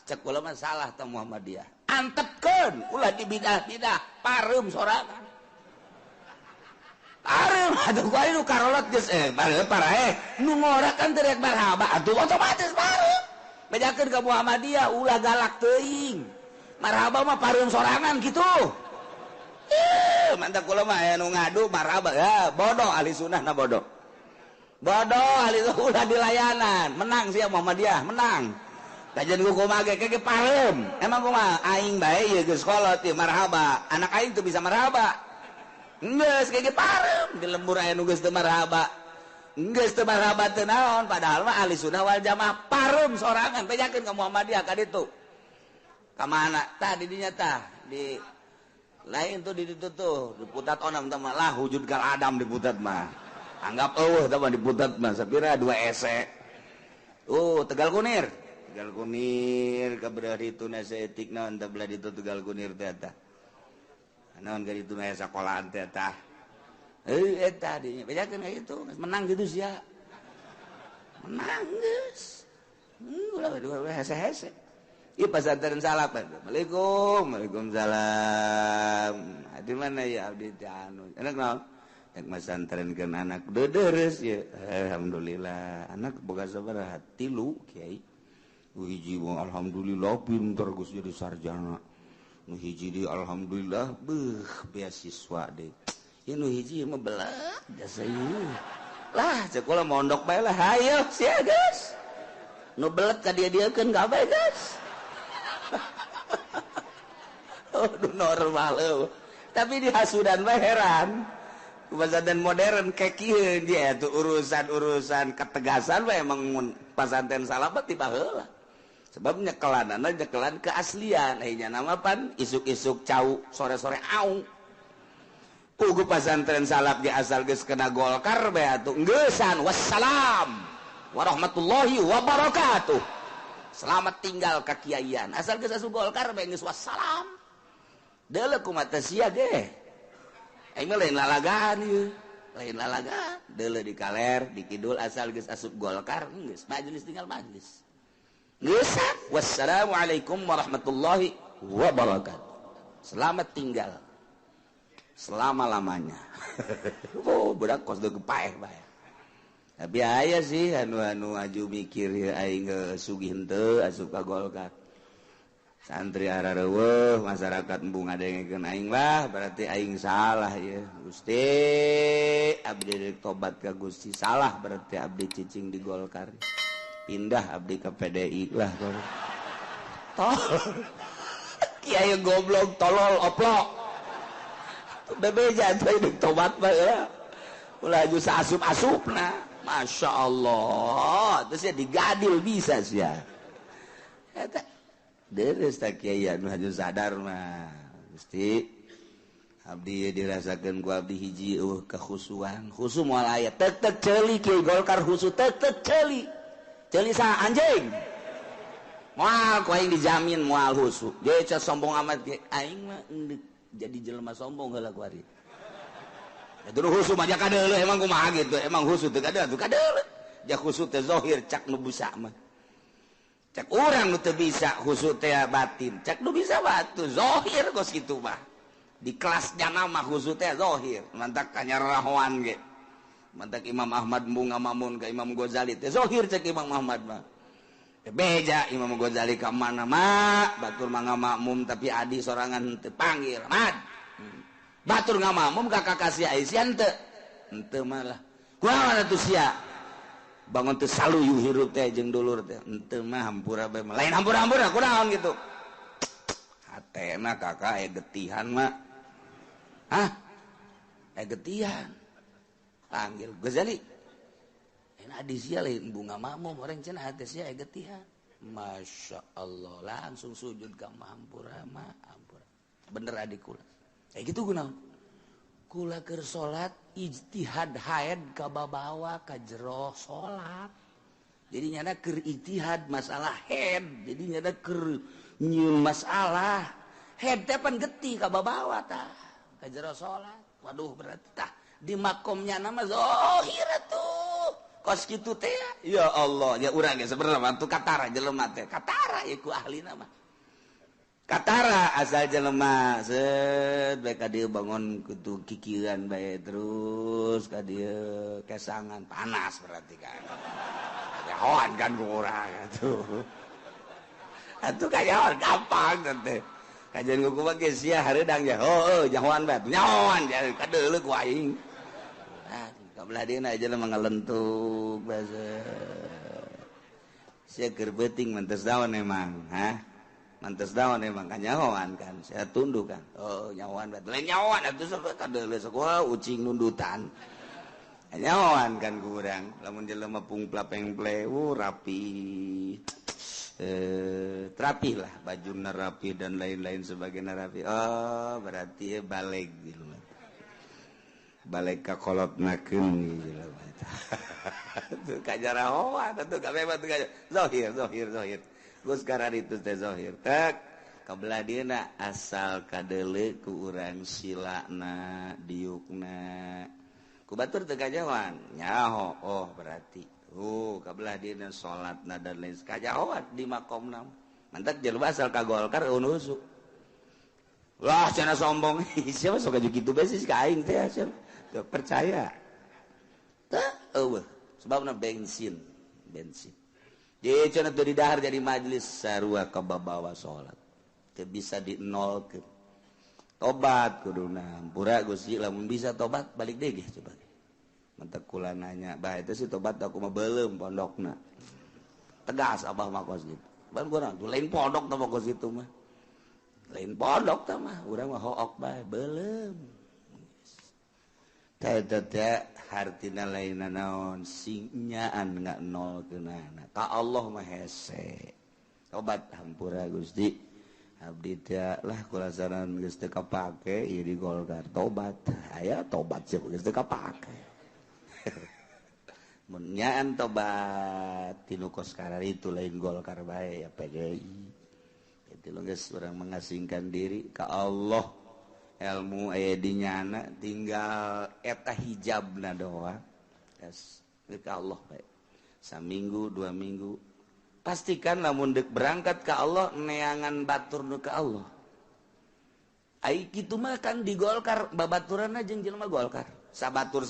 cek ulama salah tah Muhammadiyah antepkeun ulah di bidah-bidah pareum sorangan atuh ku anu karolot geus parahe nu ngorakan teu rek marhaba atuh otomatis pareum bejakeun ka Muhammadiyah ulah galak teuing marhaba mah pareum sorangan kitu mantap kula mah aya nu ngadu marhaba ya bodoh ahli sunnah na bodoh ahli ulah dilayanan menang sia Muhammadiyah menang kajian ku kumaha ge pareum emang kumaha aing bae ieu geus kolot ieu marhaba anak aing teu bisa marhaba geus ge pareum di lembur aya nu geus teu marhaba teu naon padahal mah ahli sunnah wal jamaah pareum sorangan bejakeun ka Muhammadiyah ka ditu ka mana tah di dinya tah di lain tuh di ditu tuh diputat onam tah mah lah wujud kal Adam diputat mah anggap eueuh tah mah diputat mah sapira 2 ese Tegal Kunir ka beureuh ditu nasa etik naon tah belah ditu Tegal Kunir teh tah naon ka ditu aya sakolahan teh tah eta dinya bejakeun ka kitu menang kitu sia menang geus ulah hese-hese ieu pasantren salap Waalaikumsalam di mana ya abdi teh anu enak naon rek masantrenkeun anak deudeureus ya alhamdulillah anak boga sabaraha 3 kiai nu hiji alhamdulillah pinter geus jadi sarjana nu hiji di alhamdulillah beasiswa deh ieu nu hiji mah belat jasa ieu lah cek ulah mondok bae lah hayo sia geus nu belet ka dia-diekeun ka bae geus normal tapi dihasudan bae heran pasantren modern kayak kieu dia tuh urusan ketegasan bae emang pasantren salabat tiba heula sebab nyekelan keaslian akhirnya nama pan isuk-isuk cau sore-sore aung Ugu pasantren salap di asal geus kena Golkar bae atuh geussan wassalam warahmatullahi wabarakatuh. Selamat tinggal ka kiaian. Asal geus asup Golkar bae geus wassalam. Deuleu kumaha teh sia ge. Aing mah lain lalagaan ieu. Lain lalagaan. Deuleu di kaler, di kidul asal geus asup Golkar geus majelis tinggal majelis. Geussan wassalamualaikum warahmatullahi wabarakatuh. Selamat tinggal. Selama-lamanya. Oh, budak kos deu paeh bae. Tapi aya sih anu aju mikir aing sugih henteu asup ka Golkar. Santri arareueuh masyarakat embung ngadengekeun aing lah berarti aing salah ya. Gusti abdi rek tobat ka Gusti salah berarti abdi cicing di Golkar. Pindah abdi ke PDI lah. Tol. Kiai goblok tolol oplok. Bebeja tuh hidup tobat mah ya. Ulah aju asup-asupna. Masya Allah. Terus ya digadil bisa sih ya. Eta deres tak kiai anu haju sadar mah. Gusti abdi dirasakeun ku abdi hiji kekhusuan. Khusu moal aya tek ceuli kiai Golkar khusu tek ceuli. Ceuli sa anjing. Moal ku aing dijamin moal khusu. Dia sombong amat aing mah jadi jelema sombong heula ku ari. Ya dudu husu mah kadeuleuh emang kumaha gitu. Emang husu teu kadeuleuh atuh kadeuleuh. Jak husu teh zahir cak nu bisa mah. Cak urang nu teu bisa husu teh batin. Cak nu bisa batu zahir geus kitu mah. Di kelas jana mah husu teh zahir. Mantak kanyarahoan ge. Mantak Imam Ahmad bunga mamun ka Imam Ghazali teh zahir cak Imam Ahmad mah. Beja Imam Ghazali ka mana mak batur mangga makmum tapi adi sorangan teu panggil mad batur ngamakmum ka kakasih Aisyah henteu malah kunaon atuh sia bangun teu saluyu hirup teh jeung dulur teh henteu mah hampura bae lain hampura-hampura kunaon gitu hatena kakak aya getihan mah hah aya getihan panggil Ghazali adi sia lain bunga makmum orang cenah hate sia aya getihan. Masya Allah langsung sujud ka hampura mah hampura. Bener adik kula. Kayak gitu kunaon? Kula keur salat ijtihad haid ka babawa ka jero salat. Jadi nyana keur ijtihad masalah haid. Jadi nyana keur nyieun masalah. Haid teh pan getih ka babawa tah. Ka jero salat. Waduh berarti tah di makomnya nama zahir atuh. Kos kitu teh ya Allah ya urang ge sebenarnya tuh katara jelema teh katara ya ku ahli nama katara asal jelema set bae ka dieu bangun kudu kikieuan bae terus ka dieu kesangan panas berarti kan kayahoan kan ku urang atuh kayahoan gampang teh kajian ku mah ge sia hareudang ya heueuh jahoan bae nyahoan kadeuleuh ku aing kabelah dia aja lah mengelentuk bahasa saya gerbeting mantes daun emang mantes daun emang kan nyawan kan saya tunduk kan oh nyawan betul nyawan itu kadele sekolah ucing nundutan nyawan kan kurang lamun jelema pungpla pengple rapi rapih lah bajuna rapi dan lain-lain sebagainya rapi oh berarti balik gitu balik ka kolotnakeun gitu tuh kajarahoan atuh ka bebas tuh zahir geus karan itu teh zahir tak kabelah dieuna asal kadeuleu ku urang silana diukna ku batur teu kajawan nyaho oh berarti kabelah dieuna salatna dan lain kajahoan di makomna mantap jelema asal ka Golkar unusu wah cenah sombong siapa sok kitu bae sih ka aing teh percaya sebabna bensin dia cenah teu didahar jadi majelis sarua ka babawa salat teu bisa dinolkeun tobat kuduna hampura Gusti lamun bisa tobat balik deui ge coba mantep kula nanya bah eta sih tobat aku mah beuleum pondokna tegas abah mah kos gitu ban kurang tuh lain pondok tah kos itu mah lain pondok tah mah urang mah hook bae beuleum teh hartina lainna naon sinyaan nggak nol keunana ka Allah mah hese tobat hampura Gusti abdi teh lah kulasaran geus teu kapake ieu di Golkar tobat aya tobat sih geus teu kapake mun nyaan tobat tinu koskarar itu lain Golkar bae ya PDI itu lo geus urang mengasingkan diri ka Allah ilmu aya di nyana tinggal eta hijabna doang geus ka Allah bae saminggu 2 minggu pastikan lamun dek berangkat ke Allah neangan batur nu ke Allah ai kitu mah kan di Golkar babaturanna jeung jelema Golkar sabatur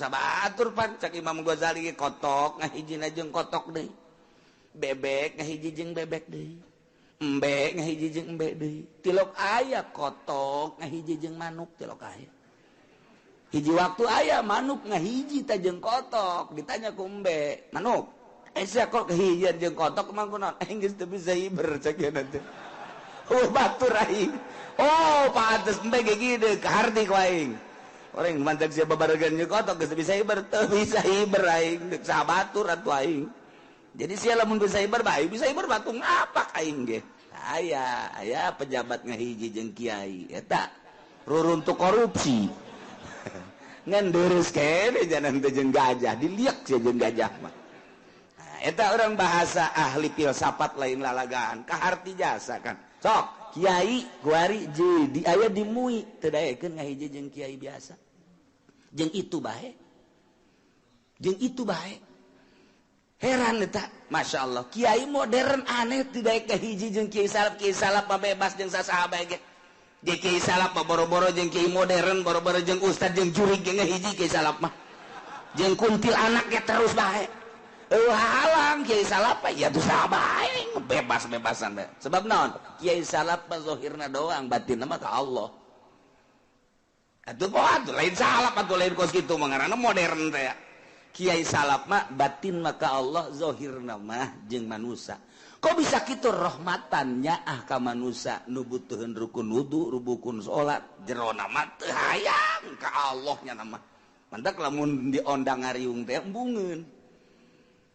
pan cak Imam Ghazali kotok ngahijina jeung kotok deui bebek ngahiji jeung bebek deui embe ngahiji jeung embe deui tilok aya kotok ngahiji jeung manuk tilok aya hiji waktu aya manuk ngahiji ta jeung kotok ditanya ku embe manuk Esa kok kehijian jeung kotok emang kunaon geus teu bisa hiber cak ya nanti. Batur aing. Oh, pantes embe ge kieu kaharti ku aing. Orang mantak sia babaregan jeung kotok geus bisa hiber teu bisa hiber aing deuk sabatur atuh aing. Jadi sia lamun bisa hiber bae bisa hiber batu ngapak aing ge. Aya pejabat ngahiji jeung kiai eta ruruntuk korupsi. Ngan deurus kene janan teh jeung gajah diliek sia jeung gajah mah. Eta orang bahasa ahli filsafat lain lalagaan kaharti jasa kan sok kiai guari jadi aya dimui teu daekeun ngahiji jeung kiai biasa jeung itu bae heran eta masyaallah kiai modern aneh teu daek kahiji jeung kiai salap mah bebas jeung sasaha bae ge kiai salap mah boro-boro jeung kiai modern boro-boro jeung ustad jeung jurig ge ngahiji kiai salap mah jeung kuntil anak ge terus bae halang kiai salap ya tuh sabae bebas-bebasan bae. Sebab naon? Kiai salap mah zahirna doang, batinna mah ka Allah. Atuh poho lain salap atuh lain kos kitu mah ngaranna modern teh. Kiai salap mah batin mah ka Allah, zahirna mah jeung manusia. Kok bisa kitu rahmatannya ka manusia nu butuheun rukun wudu, rukun salat, jerona mah teu hayang ka Allah nya mah. Mantak lamun diondang ngariung teh embungeun.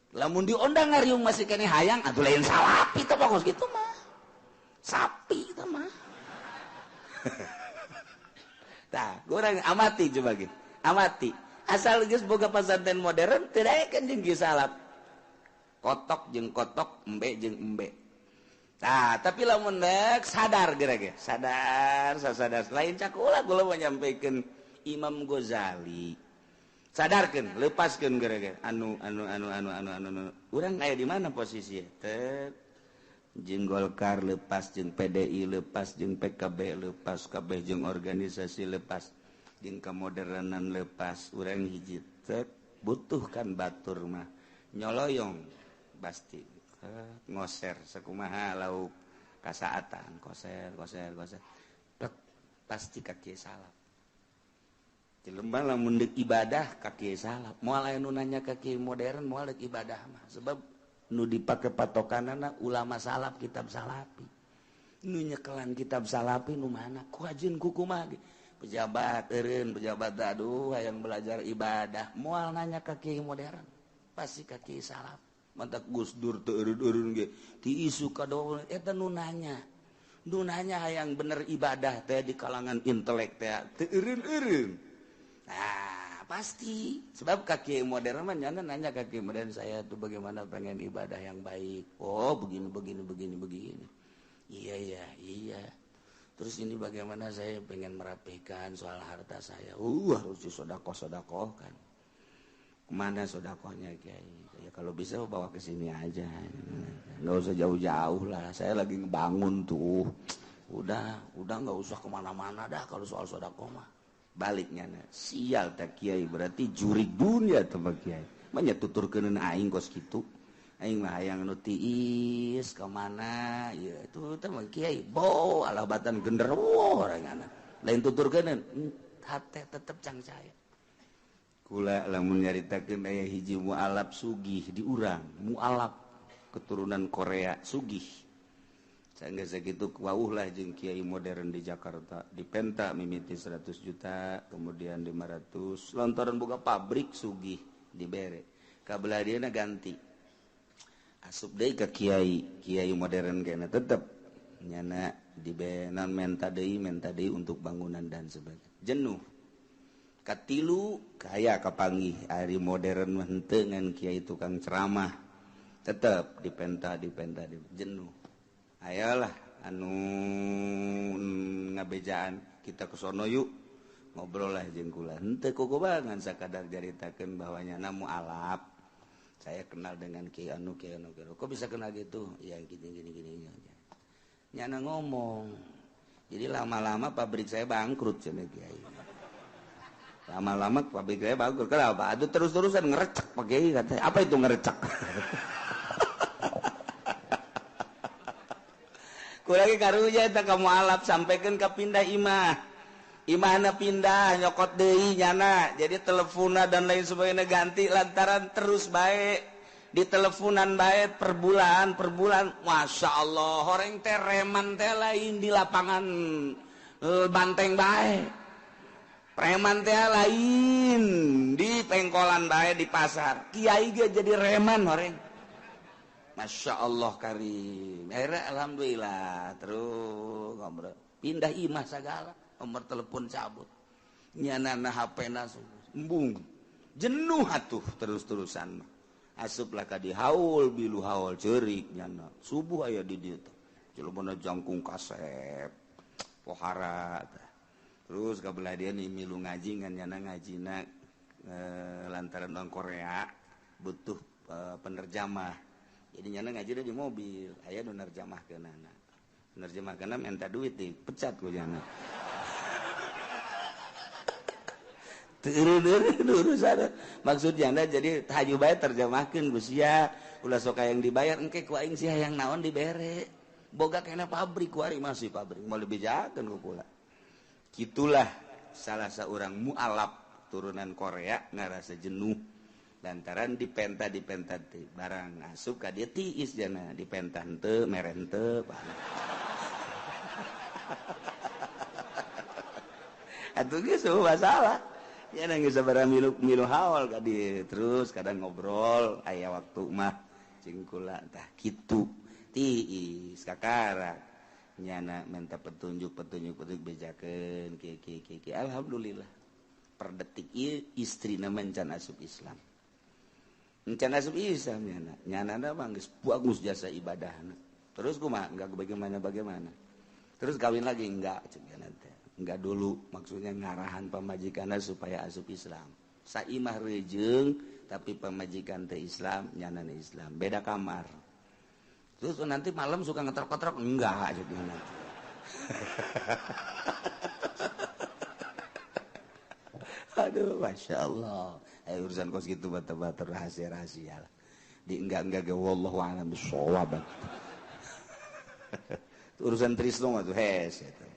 Lamun diondang ngariung masih kene hayang atuh lain salapi teh pokos kitu mah sapi teh mah tah urang amati coba gitu amati asal geus boga pasantren modern teu daekeun jeung kieu salap kotok jeung kotok embe jeung embe tah tapi lamun deuk sadar geura sadar lain cakula kula mau nyampikeun Imam Ghazali sadarkan lepaskan gara-gara anu urang aya di mana posisi teh jeung Golkar lepas jeung PDI lepas jeung PKB lepas kabeh jeung organisasi lepas jeung kamodernan lepas urang hiji teh butuhkan batur mah nyoloyong pasti ngoser sakumaha lauk kasaatan koser pasti kaki salap jelema lamun deuk ibadah ka kieu salap moal aya nu nanya ka kieu modern moal deuk ibadah mah sebab nu dipake patokanana ulama salap kitab salapi nu nyekelan kitab salapi nu mana ku hajeun ku kumaha pejabat eureun pejabat aduh hayang belajar ibadah moal nanya ka kieu modern pasti ka kieu salap mantak Gus Dur teu eureun-eureun ge ti isu kadoa eta nu nanya hayang bener ibadah teh di kalangan intelek teh teu eureun-eureun. Nah, pasti sebab kaki modern mah nanya kaki modern saya tuh bagaimana pengen ibadah yang baik. Oh, begini. Iya. Terus ini bagaimana saya pengen merapikan soal harta saya. Harus disodakoh kan. Kemana sodakohnya Kiai? Ya kalau bisa bawa ke sini aja. Nggak usah jauh-jauh lah. Saya lagi ngebangun tuh. Udah nggak usah kemana-mana dah kalau soal sodakoh mah. Baliknya sial tak kiai berarti jurig dunia teh kiai manya tuturkeun aing kos kitu aing mah hayang nu tiis ka mana ya itu teh kiai bo alabatan genderuwo orangana lain tuturkeun hate tetep cang caya kula lamun nyaritakeun aya hiji mualaf sugih di urang mualaf keturunan Korea sugih sangga sakitu wauh lah jeung kiai modern di Jakarta di Penta mimiti 100 juta kemudian 500 lontoran boga pabrik sugih dibere kabelah dieuna ganti asup deui ka kiai modern kena tetep nyana di benan menta deui untuk bangunan dan sebagainya jenuh katilu kaya kapanggih ari modern mah henteu ngan kiai tukang ceramah tetep dipenta jenuh ayolah anu ngabejaan kita ke sono yuk ngobrol lah jeung kula henteu kukubangan sakadar jaritakeun bahwanya namu alap saya kenal dengan kiai anu kok bisa kenal gitu ya gini nyana ngomong jadi lama-lama pabrik saya bangkrut cenah kiai lama-lama pabrik saya bangkrut kenapa aduh terus-terusan ngerecek Pak Kiai katanya apa itu ngerecek kurang karunya eta kamu alap sampaikan ke pindah imahna pindah nyokot deui nyana jadi telepona dan lain sebagainya ganti lantaran terus baik di teleponan baik per bulan Masya Allah horeng teh reman teh lain di lapangan banteng baik preman teh lain di pengkolan baik di pasar kiai ge jadi reman horeng Masya Allah karim akhirnya alhamdulillah terus ngobrol pindah imah segala nomor telepon cabut nyanana HP-na embung jenuh atuh terus-terusan asuplah ka di haul bilu haul ceurik nyana subuh aya di dieu teh jelema jangkung kasep pohara terus kabelah dia nih milu ngaji ngan nyana ngajina lantaran orang Korea butuh penerjemah jadi nyana ngajina di mobil aya nu nerjemahkeunana nerjemahkeunna minta duit dipecat ku nyana urusan maksudnya jadi haju bae terjemahkeun Gusia ulah sok yang dibayar engke ku aing sia yang naon dibere boga kena pabrik ku ari masih pabrik mau lebih jakeun ku kula kitulah salah seorang mualaf turunan Korea ngarasa jenuh lantaran dipenta teh barang asup ka dieu tiis jana dipenta henteu mere henteu atuh geus masalah ya nangis sabaraha milu haul kadi terus kadang ngobrol aya waktu mah cing kula tah kitu tiis kakara nyana minta petunjuk bejakeun ki alhamdulillah per detik ieu istrina mencan asup Islam nyana mah geus bagus jasa ibadahna terus kumaha enggak bagaimana terus kawin lagi enggak cenah teh enggak dulu maksudnya ngarahan pamajikanna supaya asup Islam saimah rejeung tapi pamajikan teh Islam nyanana Islam beda kamar terus nanti malam suka ngetrok-ngetrok enggak jadi nanti aduh Masya Allah urusan kos gitu bata-bata rahasia lah di enggak ge wallahu a'lam bissawab urusan trisno mah tuh hes eta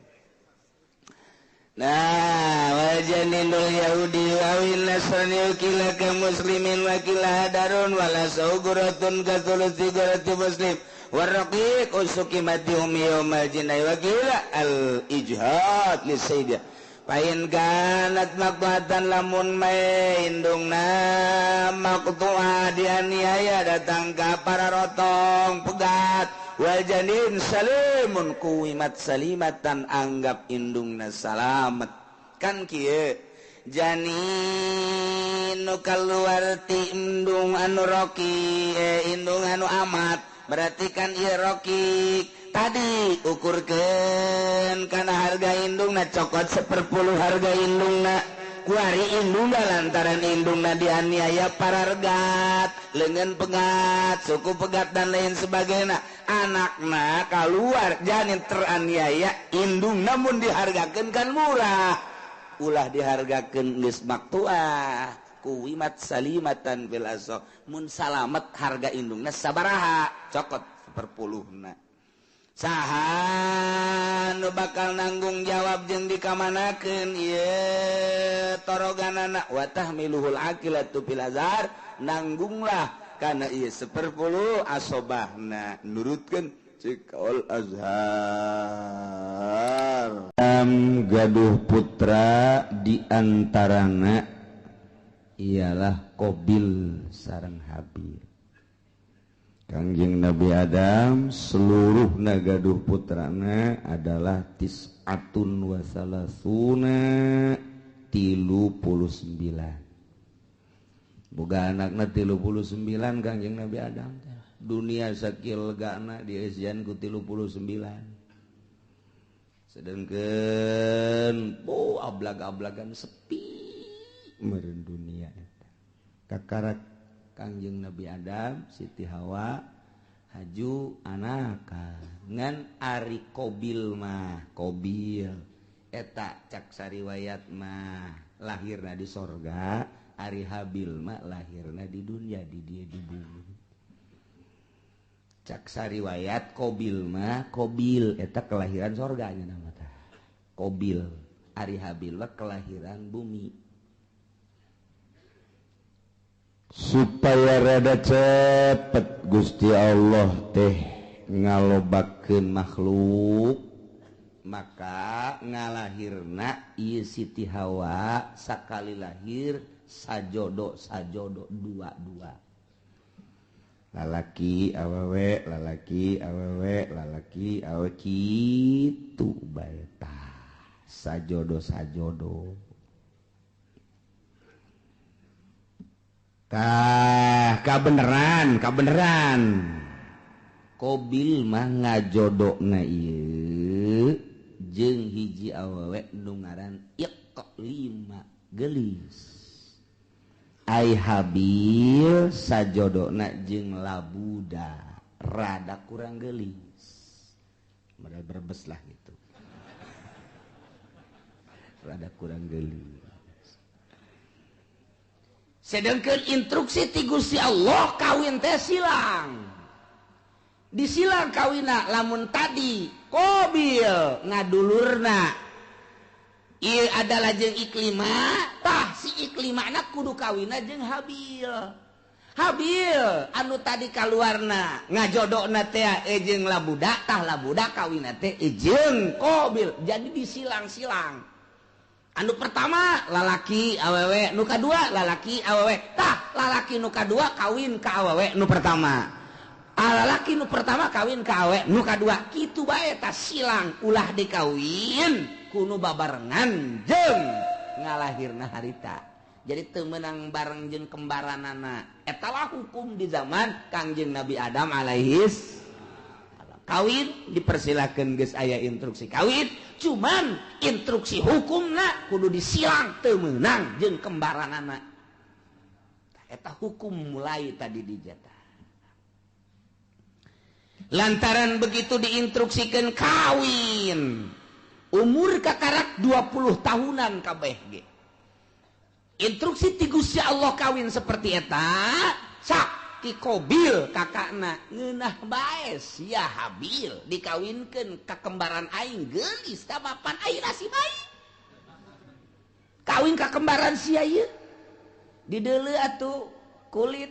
nah wajanindul yahudi wawil nasrani ukila ke muslimin wakila hadarun wala sauguratun katulusi gurati muslim warraqiq usuki mati umi yawmal jinai wakila al-ijhad li sayyidah pain kanat makwatan lamun maindungna maktu'a dianiaya datang ka para rotong pegat wal janin salimun kuwimat salimatan anggap indungna salamet kan kieu janin nu kaluar ti indung anu roki indung anu amat berarti kan ieu roki tadi ukurkeun kana harga indungna cokot 1/10 harga indungna kuari indungna lantaran indungna dianiaya parargat leungeun pegat suku pegat dan lain sebagainya anakna keluar janin teraniaya indung namun dihargakeun kan murah ulah dihargakeun geus maktuah kuwimat salimatan fil asah mun salamet harga indungna sabaraha cokot 1/10na saha nu bakal nanggung jawab jeung dikamanakeun ieu toroganana wa tahmiluhul aqilatu fil azhar nanggunglah kana ieu 1/10 asobahna nurutkeun cikaul azhar gaduh putra diantarana ialah Qabil sareng Habil Kangjeng Nabi Adam seluruh nagaduh putrana adalah tis'atun wa salasuna 39. Boga anakna 39 Kangjeng Nabi Adam. Dunia sakil legana diesian ku 39. Sedengkeun ablag-ablagan sepi meureun dunia eta. Kakarak Kangjeng Nabi Adam, Siti Hawa, haju anaka ngan Ari Kobil mah Kobil eta cak sariwayat mah lahirna di sorga, Ari Habil mah lahirna di dunia di dia di bumi. Cak sariwayat Kobil mah Kobil eta kelahiran sorganya nama tah Kobil, Ari Habil mah kelahiran bumi. Supaya rada cepet Gusti Allah teh ngalobakeun makhluk, maka ngalahirna ieu Siti Hawa sakali lahir sajodo dua-dua. Lalaki awewe, lalaki awewe, lalaki awe kitu bae tah sajodo. Kabeneran Kobil mah ngajodokna ieu jeung hiji awewe nu ngaran Iqlima gelis. Ai Habil sajodona jeung Labuda rada kurang gelis. Modal berbes lah gitu. Rada kurang gelis. Sedangkan instruksi ti Gusti Allah kawin teh silang. Disilang kawina lamun tadi Kobil ngadulurna ieu adalah jeung Iklima, tah si Iklimana kudu kawina jeung Habil. Habil anu tadi kaluarna ngajodona teh jeung Labuda, tah Labuda kawina teh jeung Kobil. Jadi disilang-silang. Anu pertama lalaki awewe, nu kadua lalaki awewe. Tah lalaki nu kadua kawin ka awewe nu pertama. Lalaki nu pertama kawin ka awewe nu kadua. Kitu bae tah silang ulah dikawin kudu babarengan jeung ngalahirna harita. Jadi teu meunang bareng jeung kembaranana. Eta lah hukum di zaman Kangjeng Nabi Adam alaihis. Kawin dipersilakan geus aya instruksi kawin, cuman instruksi hukumna kudu disilang teu meunang jeung kembaranana. Eta hukum mulai tadi dijata. Lantaran begitu diinstruksikan kawin, umur kakarak 20 tahunan kabeh ge. Instruksi ti Gusti Allah kawin seperti eta, sak ti Kobil kakakna ngeunah bae sia Habil dikawinkeun ka kembaran aing geulis ka mapan ayeuna si bae. Kawin ka kembaran sia ieu dideuleu atuh kulit.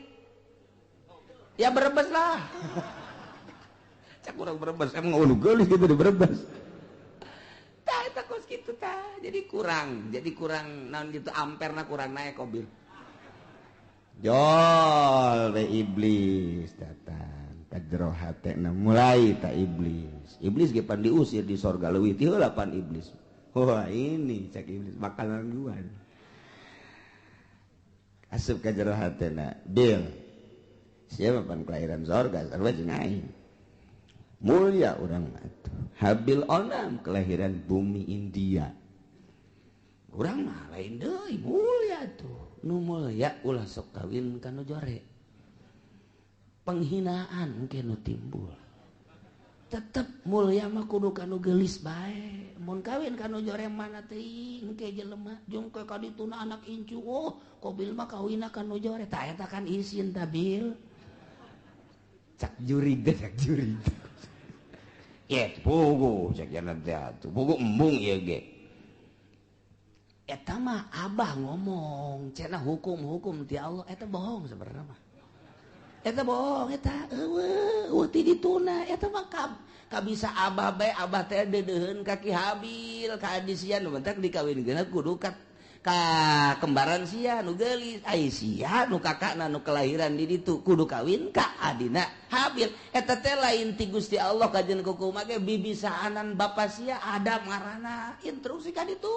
Ya berebes lah. Cak urang berebes emang anu geulis gitu di berebes. Tah eta kos kitu tah. Jadi kurang naon gitu amperna kurang naik Kobil. Jol we iblis datang ka jero hatena mulai ta iblis ge pan diusir di sorga leuwih ti heula pan iblis. Wah ini cak iblis makanan juan asup ka jero hatena bil siapa pan kelahiran sorga sarua jeung aing mulia urang atuh. Habil onam kelahiran bumi India urang mah lain deui mulia tuh. Nu mulia ulah sok kawin kanu jore. Penghinaan engke nu timbul. Tetep mulia mah kudu kanu geulis bae. Mun kawin kanu jore mana teh engke jelema jeung ka kadituna anak incu. Oh, Kobil mah kawinna kanu jore. Tah eta kan isin tah Bil. Cak jurig teh cak jurig. Ye pugu cak jana teh atuh. Pugu embung ieu ge. Eta mah abah ngomong cenah hukum-hukum ti Allah eta bohong sebenarnya mah. Eta bohong eta eueuh ti dituna eta mah kabisa abah bae abah teh deudeuheun ka Ki Habil ka adisian nu mentak dikawinkeun kudu ka kembaran sia nu geulis ai sia nu kakakna nu kelahiran di ditu kudu kawin ka adina Habil eta teh lain ti Gusti Allah kajen kukumaha ge bibisaanan bapa sia ada ngaranna instruksi ka ditu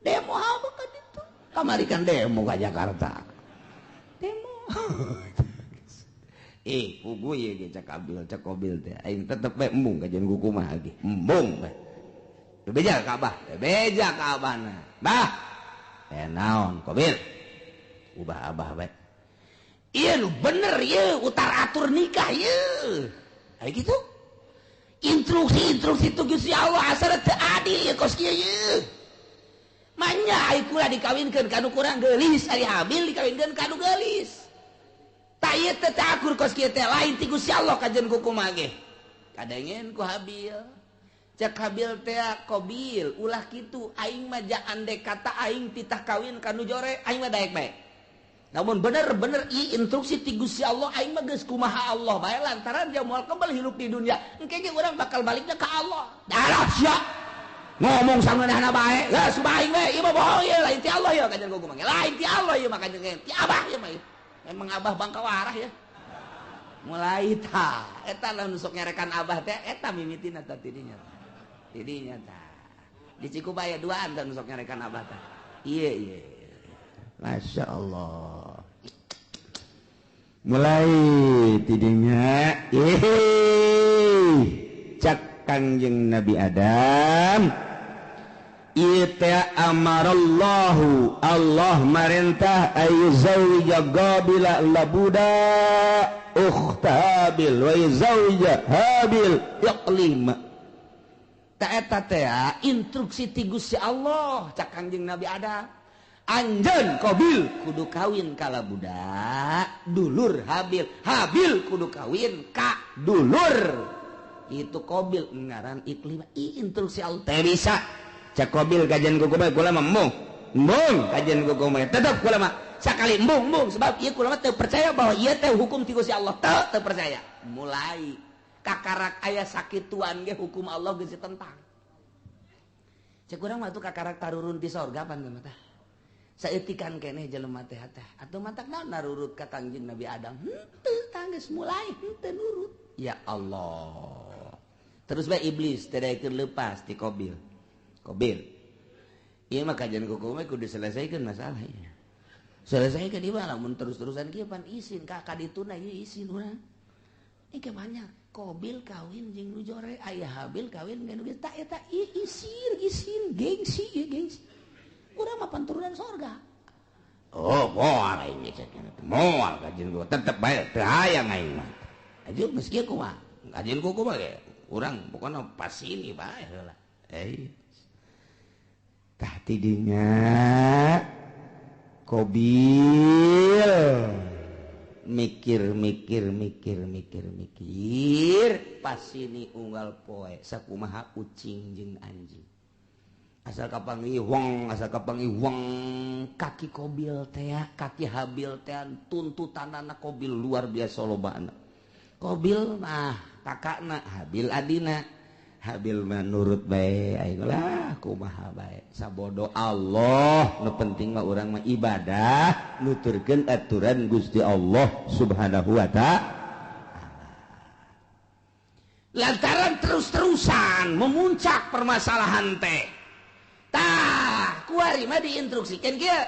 demo habeu ka ditu kamari kan demo ka Jakarta demo pugu ye ge cak Kobil teh aing tetep bae embung kajen kukumaha ge embung bae beja ka abahna bah naon Kobil ubah abah bae iya lu bener ya utar atur nikah ya kayak gitu instruksi itu Gusti Allah asal teu adil ya kos kieu ya manya ai kula dikawinkeun kanu kurang geulis ari Habil dikawinkeun kanu geulis ta ieu teh akur kos kieu teh lain ti Gusti Allah kajen kukumaha ge kadengen ku Habil cek Habil teh Kobil ulah kitu aing mah andai kata aing titah kawin kanu jore aing mah daek bae namun bener-bener ieu instruksi ti Gusti Allah aing mah geus kumaha Allah bae lantaran dia moal kembali hidup di dunia engke ge urang bakal baliknya ka Allah darah sia ngomong sangeunahna bae geus bae we ieu mah bohong ieu lain ti Allah ya kajen kumaha lain ti Allah ieu mah kajen ti Abah ieu mah emang Abah bangka warah ya mulai ta eta lamun sok ngerekan Abah teh eta mimitina teh tidinya tah di Cikubaya duaan dan sok nyarekan abah tah iya Masya Allah mulai tidinya cak Kangjeng Nabi Adam ita amarallahu Allah marintah ayyuzawija Qabila labuda ukhtabil wa yuzawija Habil yaqlima tak eta teh instruksi ti Gusti Allah cak Kangjeng Nabi Adam anjeun Qabil kudu kawin ka budak dulur Habil kudu kawin ka dulur itu Qabil ngaran iklim instruksi Allah teh bisa cak Qabil kajen kukumaha kula mah embung kajen kukumaha tetep kula mah sakali embung sebab ieu kula mah teu percaya bahwa ieu teh hukum ti Gusti Allah teu percaya mulai kakarak ayah sakituan ge hukum Allah geus ditentang. Cek urang mah tuh kakarak tarurun ti sorga pan mah tah. Saeutikan keneh jelema teh atuh matak naon narurut ka Kangjeng Nabi Adam. Henteu tah geus mulai henteu nurut. Ya Allah. Terus bae iblis tadaikeun leupas ti Qabil. Ieu mah kajian kukumaha kudu selesaikeun masalahnya. Selesaikeun ieu mah lamun terus-terusan kieu pan isin ka kadituna ieu isin urang. Ini banyak Qabil kawin jeung nu jore aya Habil kawin jeung nu tak eta isin gengsi urang mah panturunan sorga oh moal aing cenah moal kajen gua tetep bae teu hayang aing mah ajeun geus kieu kumaha kajen kumaha ge urang pokona pas ini bae heula tah tidinya Qabil mikir pas ini unggal poe sakumaha ucing jeung anjing asal kapangiwang kaki Qabil teh kaki Habil teh tuntutanana Qabil luar biasa lobana Qabil mah kakakna Habil adina Habil mah nurut bae aing lah kumaha bae sabodo Allah nu penting mah urang mah ibadah nuturkeun aturan Gusti Allah Subhanahu wa ta'ala lantaran terus-terusan memuncak permasalahan teh tah kuari mah diinstruksikeun kieu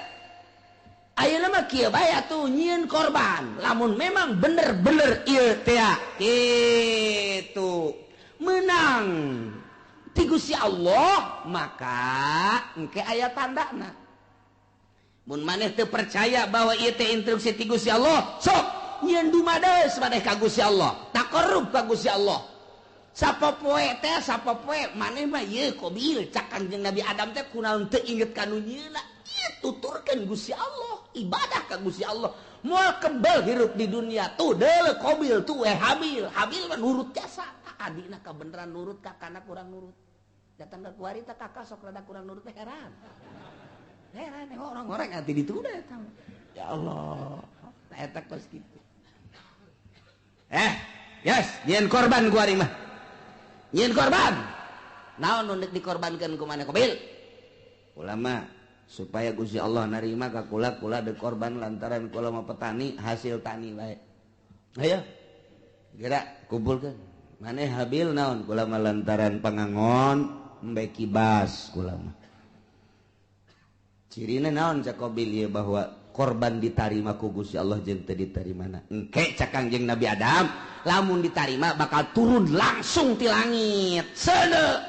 ayeuna mah kieu bae atuh nyieun korban lamun memang bener-bener ieu teh kitu menang ti Gusti Allah maka engke aya tandana mun maneh teu percaya bahwa ieu teh instruksi ti Gusti Allah sok nyieun dumadeus maneh ka Gusti Allah taqarrub ka Gusti Allah sapopoe maneh mah ieu Qabil cak Kangjeng Nabi Adam teh kunaon teu inget kanu nyieuna ieu tuturkeun Gusti Allah ibadah ka Gusti Allah moal kembal hirup di dunia tuh deuleu Qabil tuh Habil mah nurut jasa adina kabeneran nurut kakana kurang nurut datang ke kuari tak kakak sok rada kurang nurut heran orang-orang nanti dituduh ya Allah eta kos kitu nyieun korban kuari mah nyieun korban naon nu dikorbankeun ku maneh Qabil ulama supaya Gusti Allah narima ka kula de korban lantaran kula mah petani hasil tani bae. Ayo gerak kumpulkeun maneh Habil naon kula mah lantaran pangangon embe kibas kula mah cirina naon cak Qabil ieu bahwa korban ditarima ku Gusti Allah jeung teu ditarimana engke cak Kangjeng Nabi Adam lamun ditarima bakal turun langsung ti langit seuneu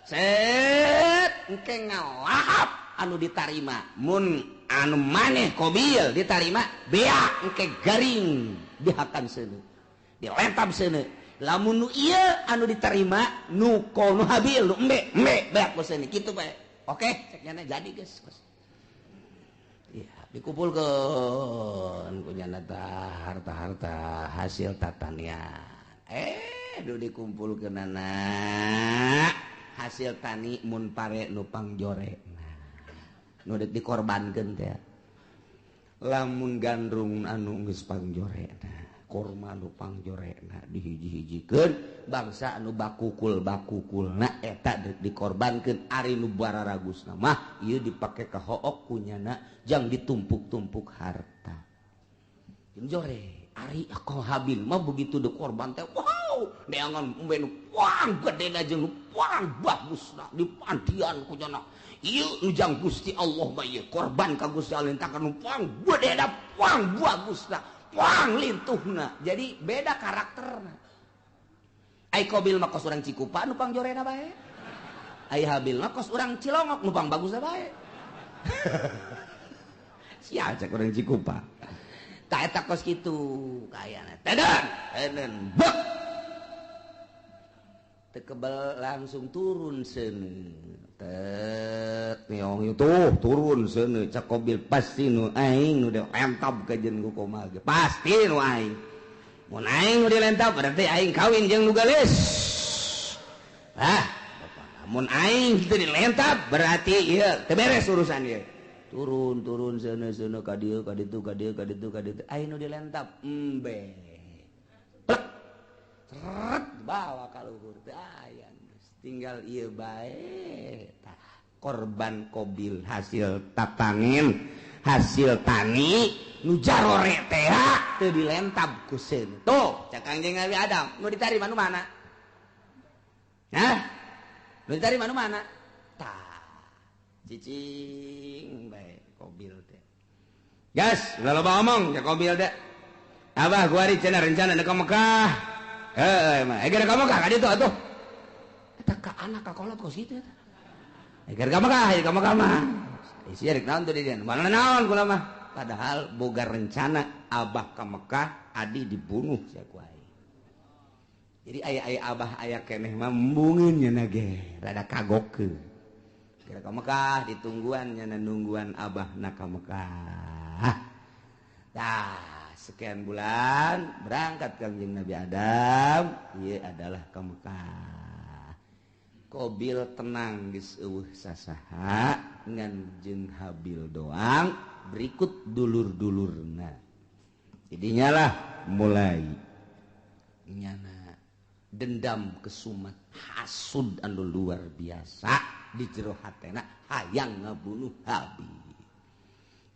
set engke ngalahap anu ditarima mun anu maneh Qabil ditarima bea engke garing dihakan seuneu dilentab seuneu lamun nu ieu anu ditarima nu kono Habil nu embe beak ku seuneu kitu bae oke cek nyana jadi geus iya dikumpulkeun ku nyana harta-harta hasil tatanian nu dikumpulkeun anak hasil tani mun pare nu pangjore nu dek dikorbankeun teh lamun gandrung anu geus pangjorena kurma anu pangjorena dihiji-hijikeun bangsa anu bakukulna eta dek dikorbankeun ari nu bararagusna mah ieu dipake ka hook kunyana jang ditumpuk-tumpuk harta jore ari ako Habil mah begitu dikorban teh wow neangan umbe nu puang gedena jeung nu puang bagusna dipandian kunyana ieu nu jang Gusti Allah mah ieu korban ka Gusti Allah entakan nu puang gedena puang bagusna puang lintuhna jadi beda karakterna ai Qabil mah kos urang Cikupa nu pangjorena bae ai Habil mah kos urang Cilongok nu pang bagusna bae sia cak urang Cikupa tak eta kos kitu kayana teden bek teu kebal langsung turun seuneu tet neong itu turun seuneu cak Qabil pasti nu aing nu dilentab ka jeung ku komal ge pasti nu aing mun aing nu dilentab berarti aing kawin jeung nu gelis mun aing teu dilentab berarti ieu teu beres urusan ieu turun seuneu ka dieu ka ditu aing nu dilentab embe plek seret bawa ka luhur teh aya tinggal ieu bae korban Qabil hasil tatangin hasil tani nu jarore teh teu dilentab ku seuneu tuh cak Kangjeng Nabi Adam nu ditarima nu mana nu ditarima nu mana cicing bae Qabil teh gas udah loba omong cak Qabil teh abah gua ari cenah rencana ka Mekah mah eger ka Mekah ka ditu atuh eta ka anak ka kolot kos kitu eta eger ka Mekah mah isi rek naon tuh di dieu mana naon kula mah padahal boga rencana abah ka Mekah adi dibunuh sia ku aing jadi aya abah aya keneh mah embungeun nya ge rada kagokeun kira ka Mekah ditungguan nyana nungguan abah na ka Mekah sekian bulan berangkat Kangjeng Nabi Adam ieu adalah ka Mekah Qabil tenang geus eueuh sasaha ngan jeung Habil doang berikut dulur-dulurna jadinya lah mulai nyana dendam kesumat hasud anu luar biasa di jero hatena hayang ngabunuh Habil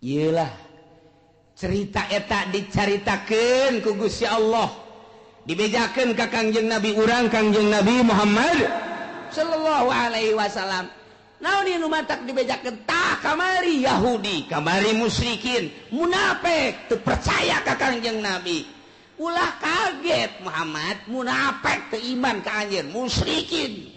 iyalah cerita eta dicaritakeun ku Gusti Allah dibejakeun ka Kangjeng Nabi urang Kangjeng Nabi Muhammad sallallahu alaihi wasallam naon ieu nu matak dibejakeun tah kamari Yahudi kamari musyrikin munafik teu percaya ka Kangjeng Nabi ulah kaget Muhammad munafik teu iman ka anjeun musyrikin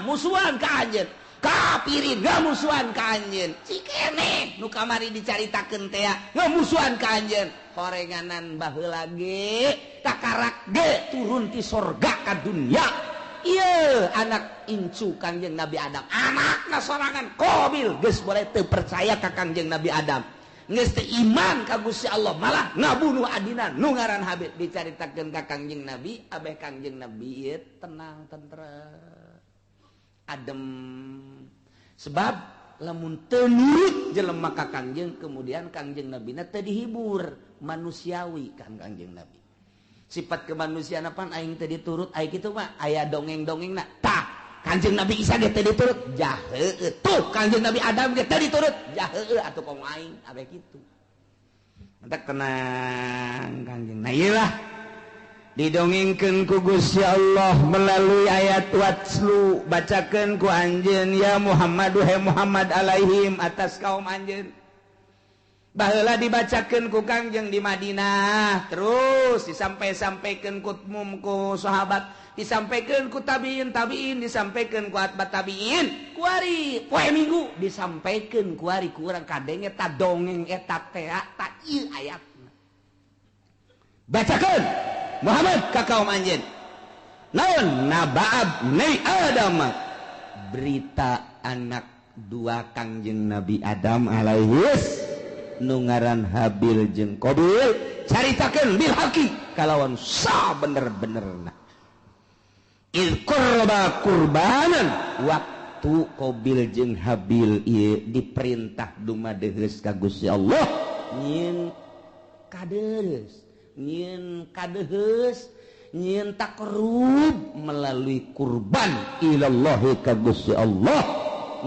musuhan ka anjeun kapirin ngamusuhan ka anjeun cikene nu kamari dicaritakeun teh ngamusuhan ka anjeun horenganan baheula ge takarak ge turun ti sorga ka dunya ieu anak incu Kangjeng Nabi Adam anakna sorangan Qabil geus boleh teu percaya ka Kangjeng Nabi Adam geus teu iman ka Gusti Allah malah ngabunuh adina nu ngaran Habil dicaritakeun ka Kangjeng Nabi abeh Kangjeng Nabi ieu tenang tentrem adem sebab lamun teu nurut jelema ka Kangjeng kemudian Kangjeng Nabi na teu dihibur manusiawi kan Kangjeng Nabi sifat kemanusiaan pan aing teu diturut ai kitu mah aya dongeng-dongengna tah Kanjeng Nabi Isa ge teu diturut jah heueuh tuh Kanjeng Nabi Adam ge teu diturut jah heueuh atuh komo aing abe kitu mantap tenang Kanjeng nah ieu lah didongengkeun ku Gusti Allah melalui ayat watslu bacakeun ku anjeun ya Muhammad he Muhammad alaihim atas kaum anjeun baheula dibacakeun ku Kangjeng di Madinah terus disampaikan ku umum ku sahabat disampaikan ku tabiin disampaikan ku atbat tabiin ku ari poe minggu disampaikan ku ari ku urang kadeng eta dongeng eta teh ta ieu ayatna bacakeun Muhammad ka kaum anjeun naon nabaab Nabi Adam berita anak dua Kangjeng Nabi Adam alaihis nu ngaran Habil jeung Qabil caritakeun bil haqi kalawan sa bener-benerna qurba kurbanan waktu Qabil jeung Habil ieu diperintah dumadeheus ka Gusti Allah nyin kadeheus nyin takrub melalui kurban ilallahi ka Gusti Allah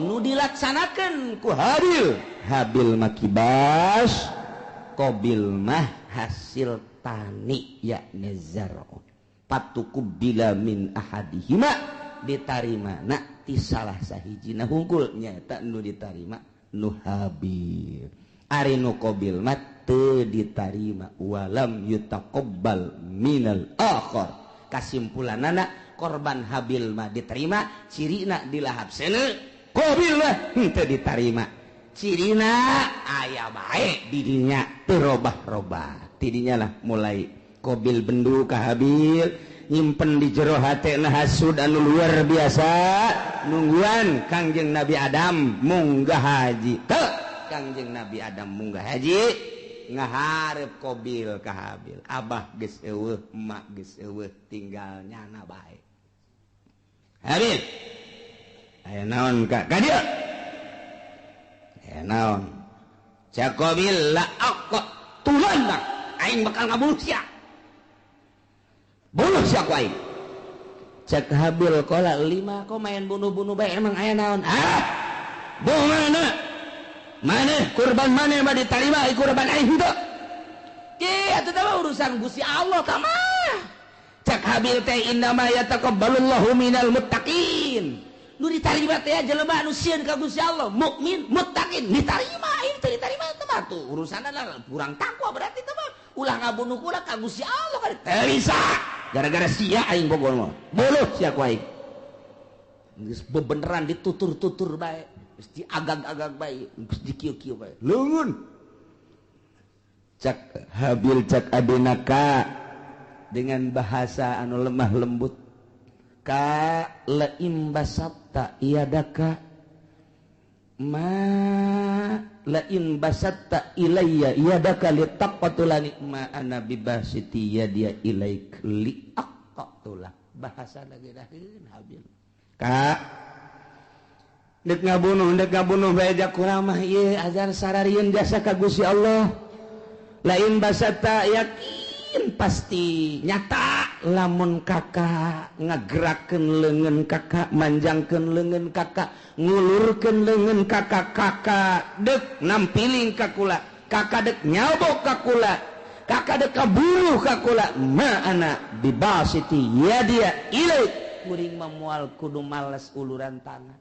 nu dilaksanakeun ku Habil makibas Qabil mah hasil tani yakni zar'u patukubila min ahadihima ditarima nak ti salah sahijina hungkul nyata nu ditarima nu Habil ari nu Qabil mah teu ditarima walam yutaqabbal minal akhar kasimpulanana korban Habil mah diterima cirina dilahapseuna Qabil mah teu ditarima cirina aya bae di dinya teu robah-robah ti dinya lah mulai Qabil bendu ka Habil nyimpen di jero hatena hasud anu luar biasa nungguan Kangjeng Nabi Adam munggah haji teu Kangjeng Nabi Adam munggah haji ngaharep Qabil ka Habil abah geus eueuh emak geus eueuh tinggal nyana bae Habil aya naon ka dieu aya naon cak Qabil la aqqa tulan aing bakal ngabunuh sia bunuh siak wae cek Habil kola 5 kok main bunuh-bunuh bae emang aya naon mana kurban mana mah ditarima kurban aing henteu ge atuh teh urusan Gusti Allah tah mah cek Habil teh innama yataqabbalullahu minal muttaqin nu ditarima teh jelema anu sieun ka Gusti Allah mukmin muttaqin ditarima aing teh ditarima teh mah tuh urusanna kurang takwa berarti teh mah ulah ngabunuh kula ka Gusti Allah kan teu bisa gara-gara sia aing bogol mah buluh sia ku aing geus bebeneran ditutur-tutur bae geus diagag-agag bae geus dikieu-kieu bae leungeun cak Habil cak adenaka dengan bahasa anu lemah lembut ka laim basatta iyadaka ma lain basatta ilayya yadaka litaqatulani ma ana bibasiti yadiya ilaik liaqatulak bahasa lagi daheun Habil ka dek ngabunuh bae jak kurang mah ieu azan sararieun jasa ka Gusti Allah lain basatta yakin pasti nyata lamun kakak ngagerakeun leungeun kakak manjangkeun leungeun kakak ngulurkeun leungeun kakak deuk nampiling ka kula kakak deuk nyabok ka kula kakak deuk kabunuh ka kula ma ana bibasiti yadia ilaik kuring mah moal kudu males uluran tangan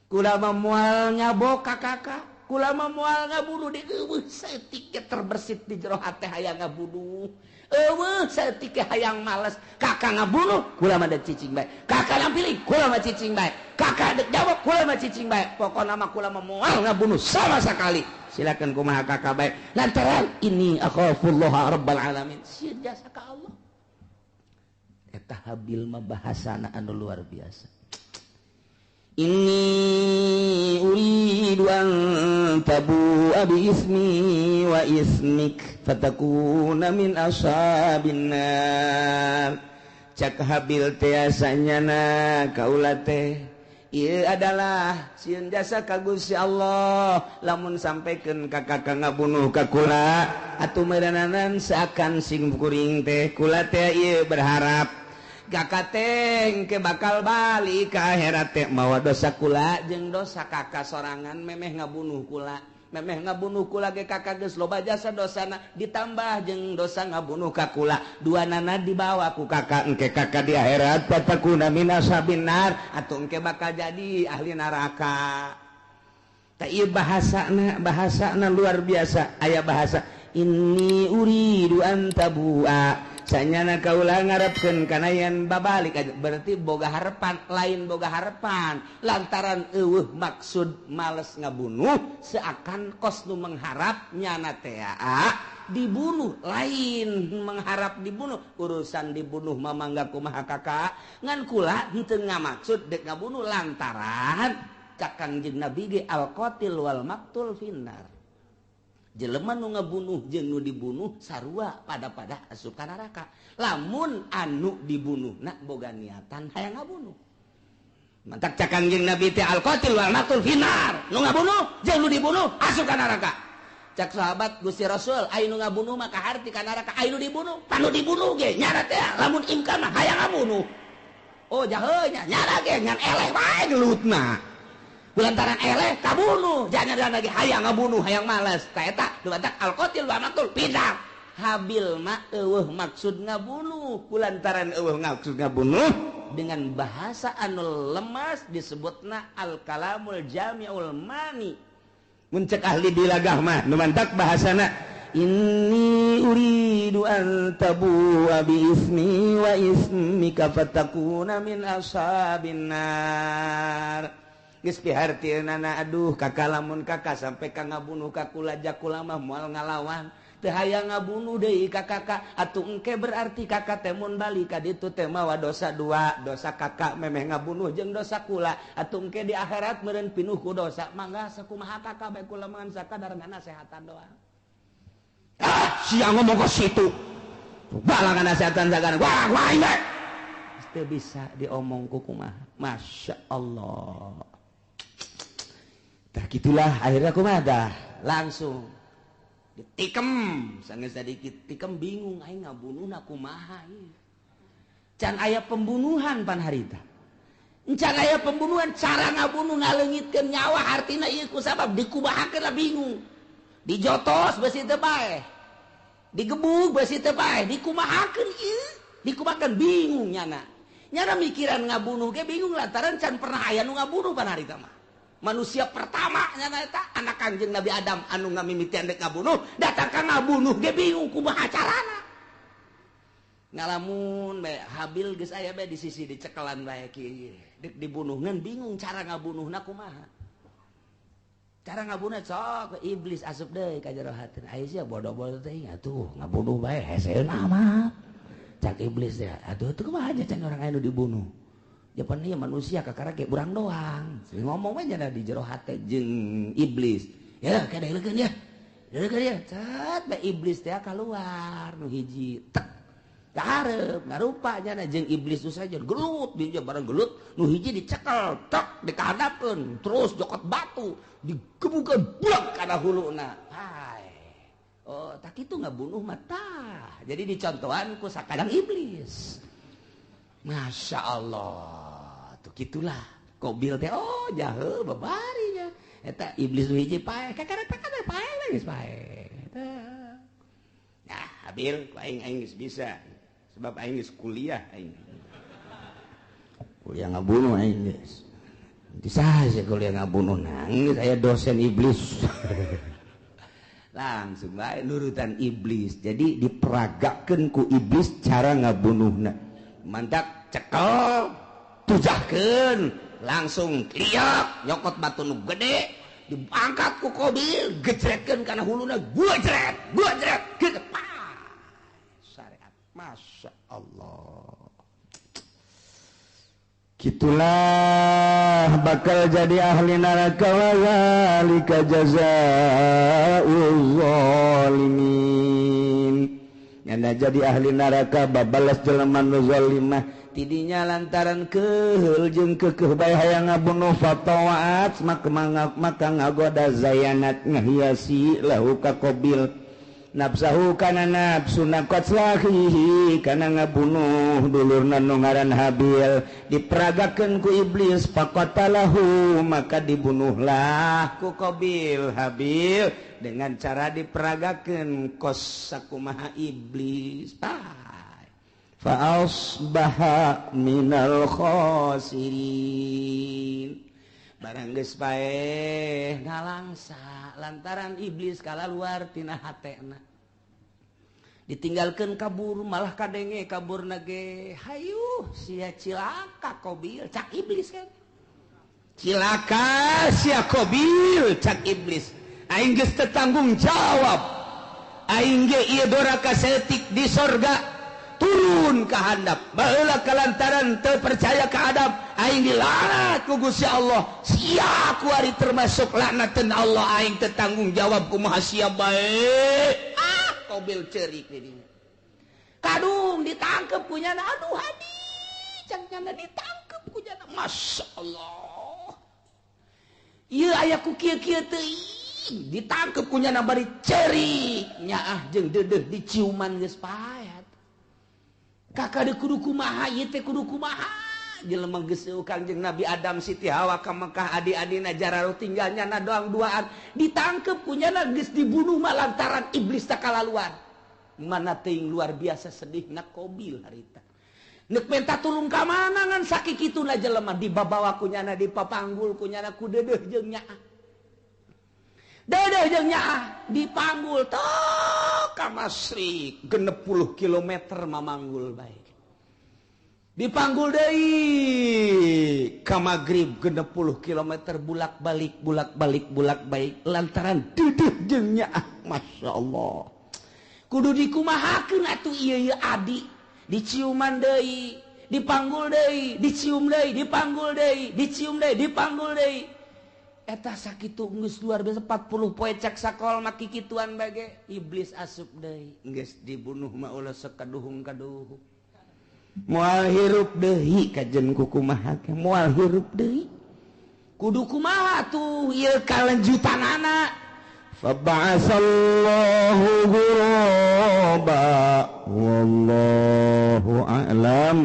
kula mah moal nyabok ka kakak kula mah moal ngabunuh di eueuh saeutik terbersit di jero hate hayang ngabunuh eueuh saeutik hayang males kakak ngabunuh kula mah deuk cicing bae kakak nampilih kula mah cicing bae kakak deuk jawab kula mah cicing bae pokona mah kula mah moal ngabunuh sama sekali silakan kumaha kakak bae lantaran ini akhafullah rabbal alamin sieun jasa ka Allah eta Habil mah bahasana anu luar biasa inni uridu an tabu'a bi ismi wa ismik fatakuna min ashabin nar cak Habil teh asanyana kaula teh ieu adalah sieun jasa ka Gusti Allah lamun sampekeun ka kakak ngabunuh ka kula atuh meureunanan seakan sing kuring teh kula teh ieu berharap kakateng ke bakal balik ka akhirat teh mawa dosa kula jeung dosa kakak sorangan memeh ngabunuh kula memeh ngabunuh kula ge kakak geus loba jasa dosana ditambah jeung dosa ngabunuh ka kula duanana dibawa ku kakak engke kakak di akhirat fatakuna min ashabin nar atuh engke bakal jadi ahli neraka. Ta ieu bahasana luar biasa aya bahasa inni uridu an tabua sanyana kaula ngarepkeun kana yen babalik berarti boga harapan lain boga harapan lantaran eueuh maksud males ngabunuh seakan kos nu mengharap nyana teh dibunuh lain mengharap dibunuh urusan dibunuh mamangga kumaha kakak ngan kula henteu ngamaksud dek ngabunuh lantaran cakang jeung Nabi ge al qatil wal maqtul finnar jelema nu ngabunuh jeung nu dibunuh sarua pada asup ka neraka lamun anu dibunuhna boga niatan hayang ngabunuh mantak cakang jeung Nabi teh al qatil wal maqtul finnar nu ngabunuh jeung nu dibunuh asup ka neraka cak sahabat Gusti Rasul aya nu ngabunuh mah kaharti ka neraka aya nu dibunuh panu dibunuh ge nyara teh lamun imkan mah hayang ngabunuh oh jaheuh nya nyara ge ngan eleh wae gelutna lantaran eleh kabunuh jangan lagi hayang ngabunuh hayang malas ka eta dumadak al-qatil wa maqtul pindah habil mah eueuh maksud ngabunuh kulantaran eueuh maksud ngabunuh dengan bahasa anu lemas disebutna al-kalamul jami'ul mani mun cek ahli dilagah mah dumadak bahasana inni uridu an tabu bi ismi wa ismika fatakuna min ashabin nar geus pihartieunana aduh kakak lamun kakak sampai ka ngabunuh ka kula jakula mah moal ngalawan teu hayang ngabunuh deui ka kakak atuh engke berarti kakak teh mun balik ka ditu teh mawa dosa dua dosa kakak memeh ngabunuh jeung dosa kula atuh engke di akhirat meureun pinuh ku dosa mangga sakumaha kakak bae kula mangan sakadar nasehatan doang sia ngomong ke situ bala nasehatan sakadar wah ini teu bisa diomong ku kumaha masya Allah. Nah gitulah akhirnya kumaha langsung ditikem sangat sedikit tikem bingung aing ngabunuhna kumaha can aya pembunuhan pan harita can aya pembunuhan cara ngabunuh ngaleungitkeun nyawa artina ieu ku sabab dikumahakeun lah bingung dijotos besi teu bae digebug besi teu bae dikumahakeun ieu dikumahakeun bingung nyana mikiran ngabunuh ge bingung lantaran can pernah aya nu ngabunuh pan harita mah manusia pertama nyana eta anak Kangjeng Nabi Adam anu ngamimitian dek ngabunuh datang ka ngabunuh ge bingung kumaha carana ngalamun bae Habil geus aya bae di sisi dicekelan bae kieu dek dibunuhkeun bingung cara ngabunuhna kumaha cara ngabunuhna sok iblis asup deui ka jero hati aya sia bodoh-bodoh teh atuh ngabunuh bae heseuna mah cak iblis teh atuh teu kumaha aja can orang anu dibunuh Japan ieu manusia kakara ge urang doang. Ngomong we nya di jero hate jeung iblis. Ya kadeulekeun ya. Deulekeun ya. Cat bae iblis teh kaluar nu hiji tek. Kahareup ngarupa nya jeung iblis tu saja gelut di bareng gelut nu hiji dicekel tek dikahadapkeun terus jokot batu digebukeun blek kana huluna. Hai. Oh tak kitu ngabunuh mata. Jadi dicontohan ku sakadang iblis. Masya Allah tuh gitulah Qabil teh oh jaheuh babarinya eta iblis nu hiji pae kakara pae geus pae nah Habil ku aing geus bisa sebab aing geus kuliah ngabunuh aing geus bisa sih kuliah ngabunuh nangis aya dosen iblis langsung bae nurutan iblis jadi diperagakeun ku iblis cara ngabunuhna mantak cekel tujahkeun langsung liak nyokot batu nu gede diangkat ku Qabil gejretkeun kana huluna gujret gitu syariat masya Allah gitulah bakal jadi ahli neraka wa zalika jazaa'ul zalimin nyana jadi ahli neraka babalas jelema nu zalimah tidinya lantaran keheul jeung keukeuh bae hayang ngabunuh fatawaat maka ngagoda zayanat ngahiasi lahu ka Qabil nafsahu kana nafsu naqatlahihi kana ngabunuh dulurna nu ngaran Habil diperagakeun ku iblis faqatalahu maka dibunuhlah ku Qabil Habil dengan cara diperagakeun kos sakumaha iblis fa asbaha minal khasirin barang geus bae ngalangsa lantaran iblis kalaluar tina hatena ditinggalkeun kabur malah kadenge kaburna ge hayu sia cilaka Qabil cak iblis kan cilaka sia Qabil cak iblis aing geus teu tanggung jawab aing ge ieu doraka setik di sorga turun ke handap baheula kalantaran teu percaya ke adab aing dilaknat ku Gusti Allah sia ku ari termasuk laknateun Allah aing teu tanggung jawab kumaha sia bae Qabil ceurik di dinya kadung ditangkep ku nyana aduh hadi cang nyana ditangkep ku nyana masyaallah ieu aya ku kieu-kieu teuing ditangkep ku nyana bari ceurik nyaah jeung deudeuh diciuman geus pae kakak de kudu kumaha ieu teh kudu kumaha jelema geus Kangjeng Nabi Adam Siti Hawa ka Mekah adi-adina jararo tinggalnya na doang duaan ditangkep punyana geus dibunuh mah lantaran iblis tak kalaluan mana teuing luar biasa sedihna Qabil harita neuk menta turun ka mana ngan sakikituna jelema dibabawa kunyana dipapanggul kunyana ku deudeuh jeung nyaah deudeuh jeung nyaah dipanggul tok ka Masrik 60 kilometer mamanggul bae dipanggul deui ka Magrib 60 kilometer bulak-balik lantaran deudeuh jeung nyaah masyaallah kudu dikumahakeun atuh ieu adi diciuman deui dipanggul deui dicium deui dipanggul deui dicium deui dipanggul deui eta sakitu geus luar biasa 40 poe cak sakol maki kituan bage iblis asup deui geus dibunuh mah ulah sakaduhung-kaduhung moal hirup deui kajen ku kumaha moal hirup deui kudu kumaha tuh ieu kalanjutanana fa ba'asallahu ghuraba wallahu a'lam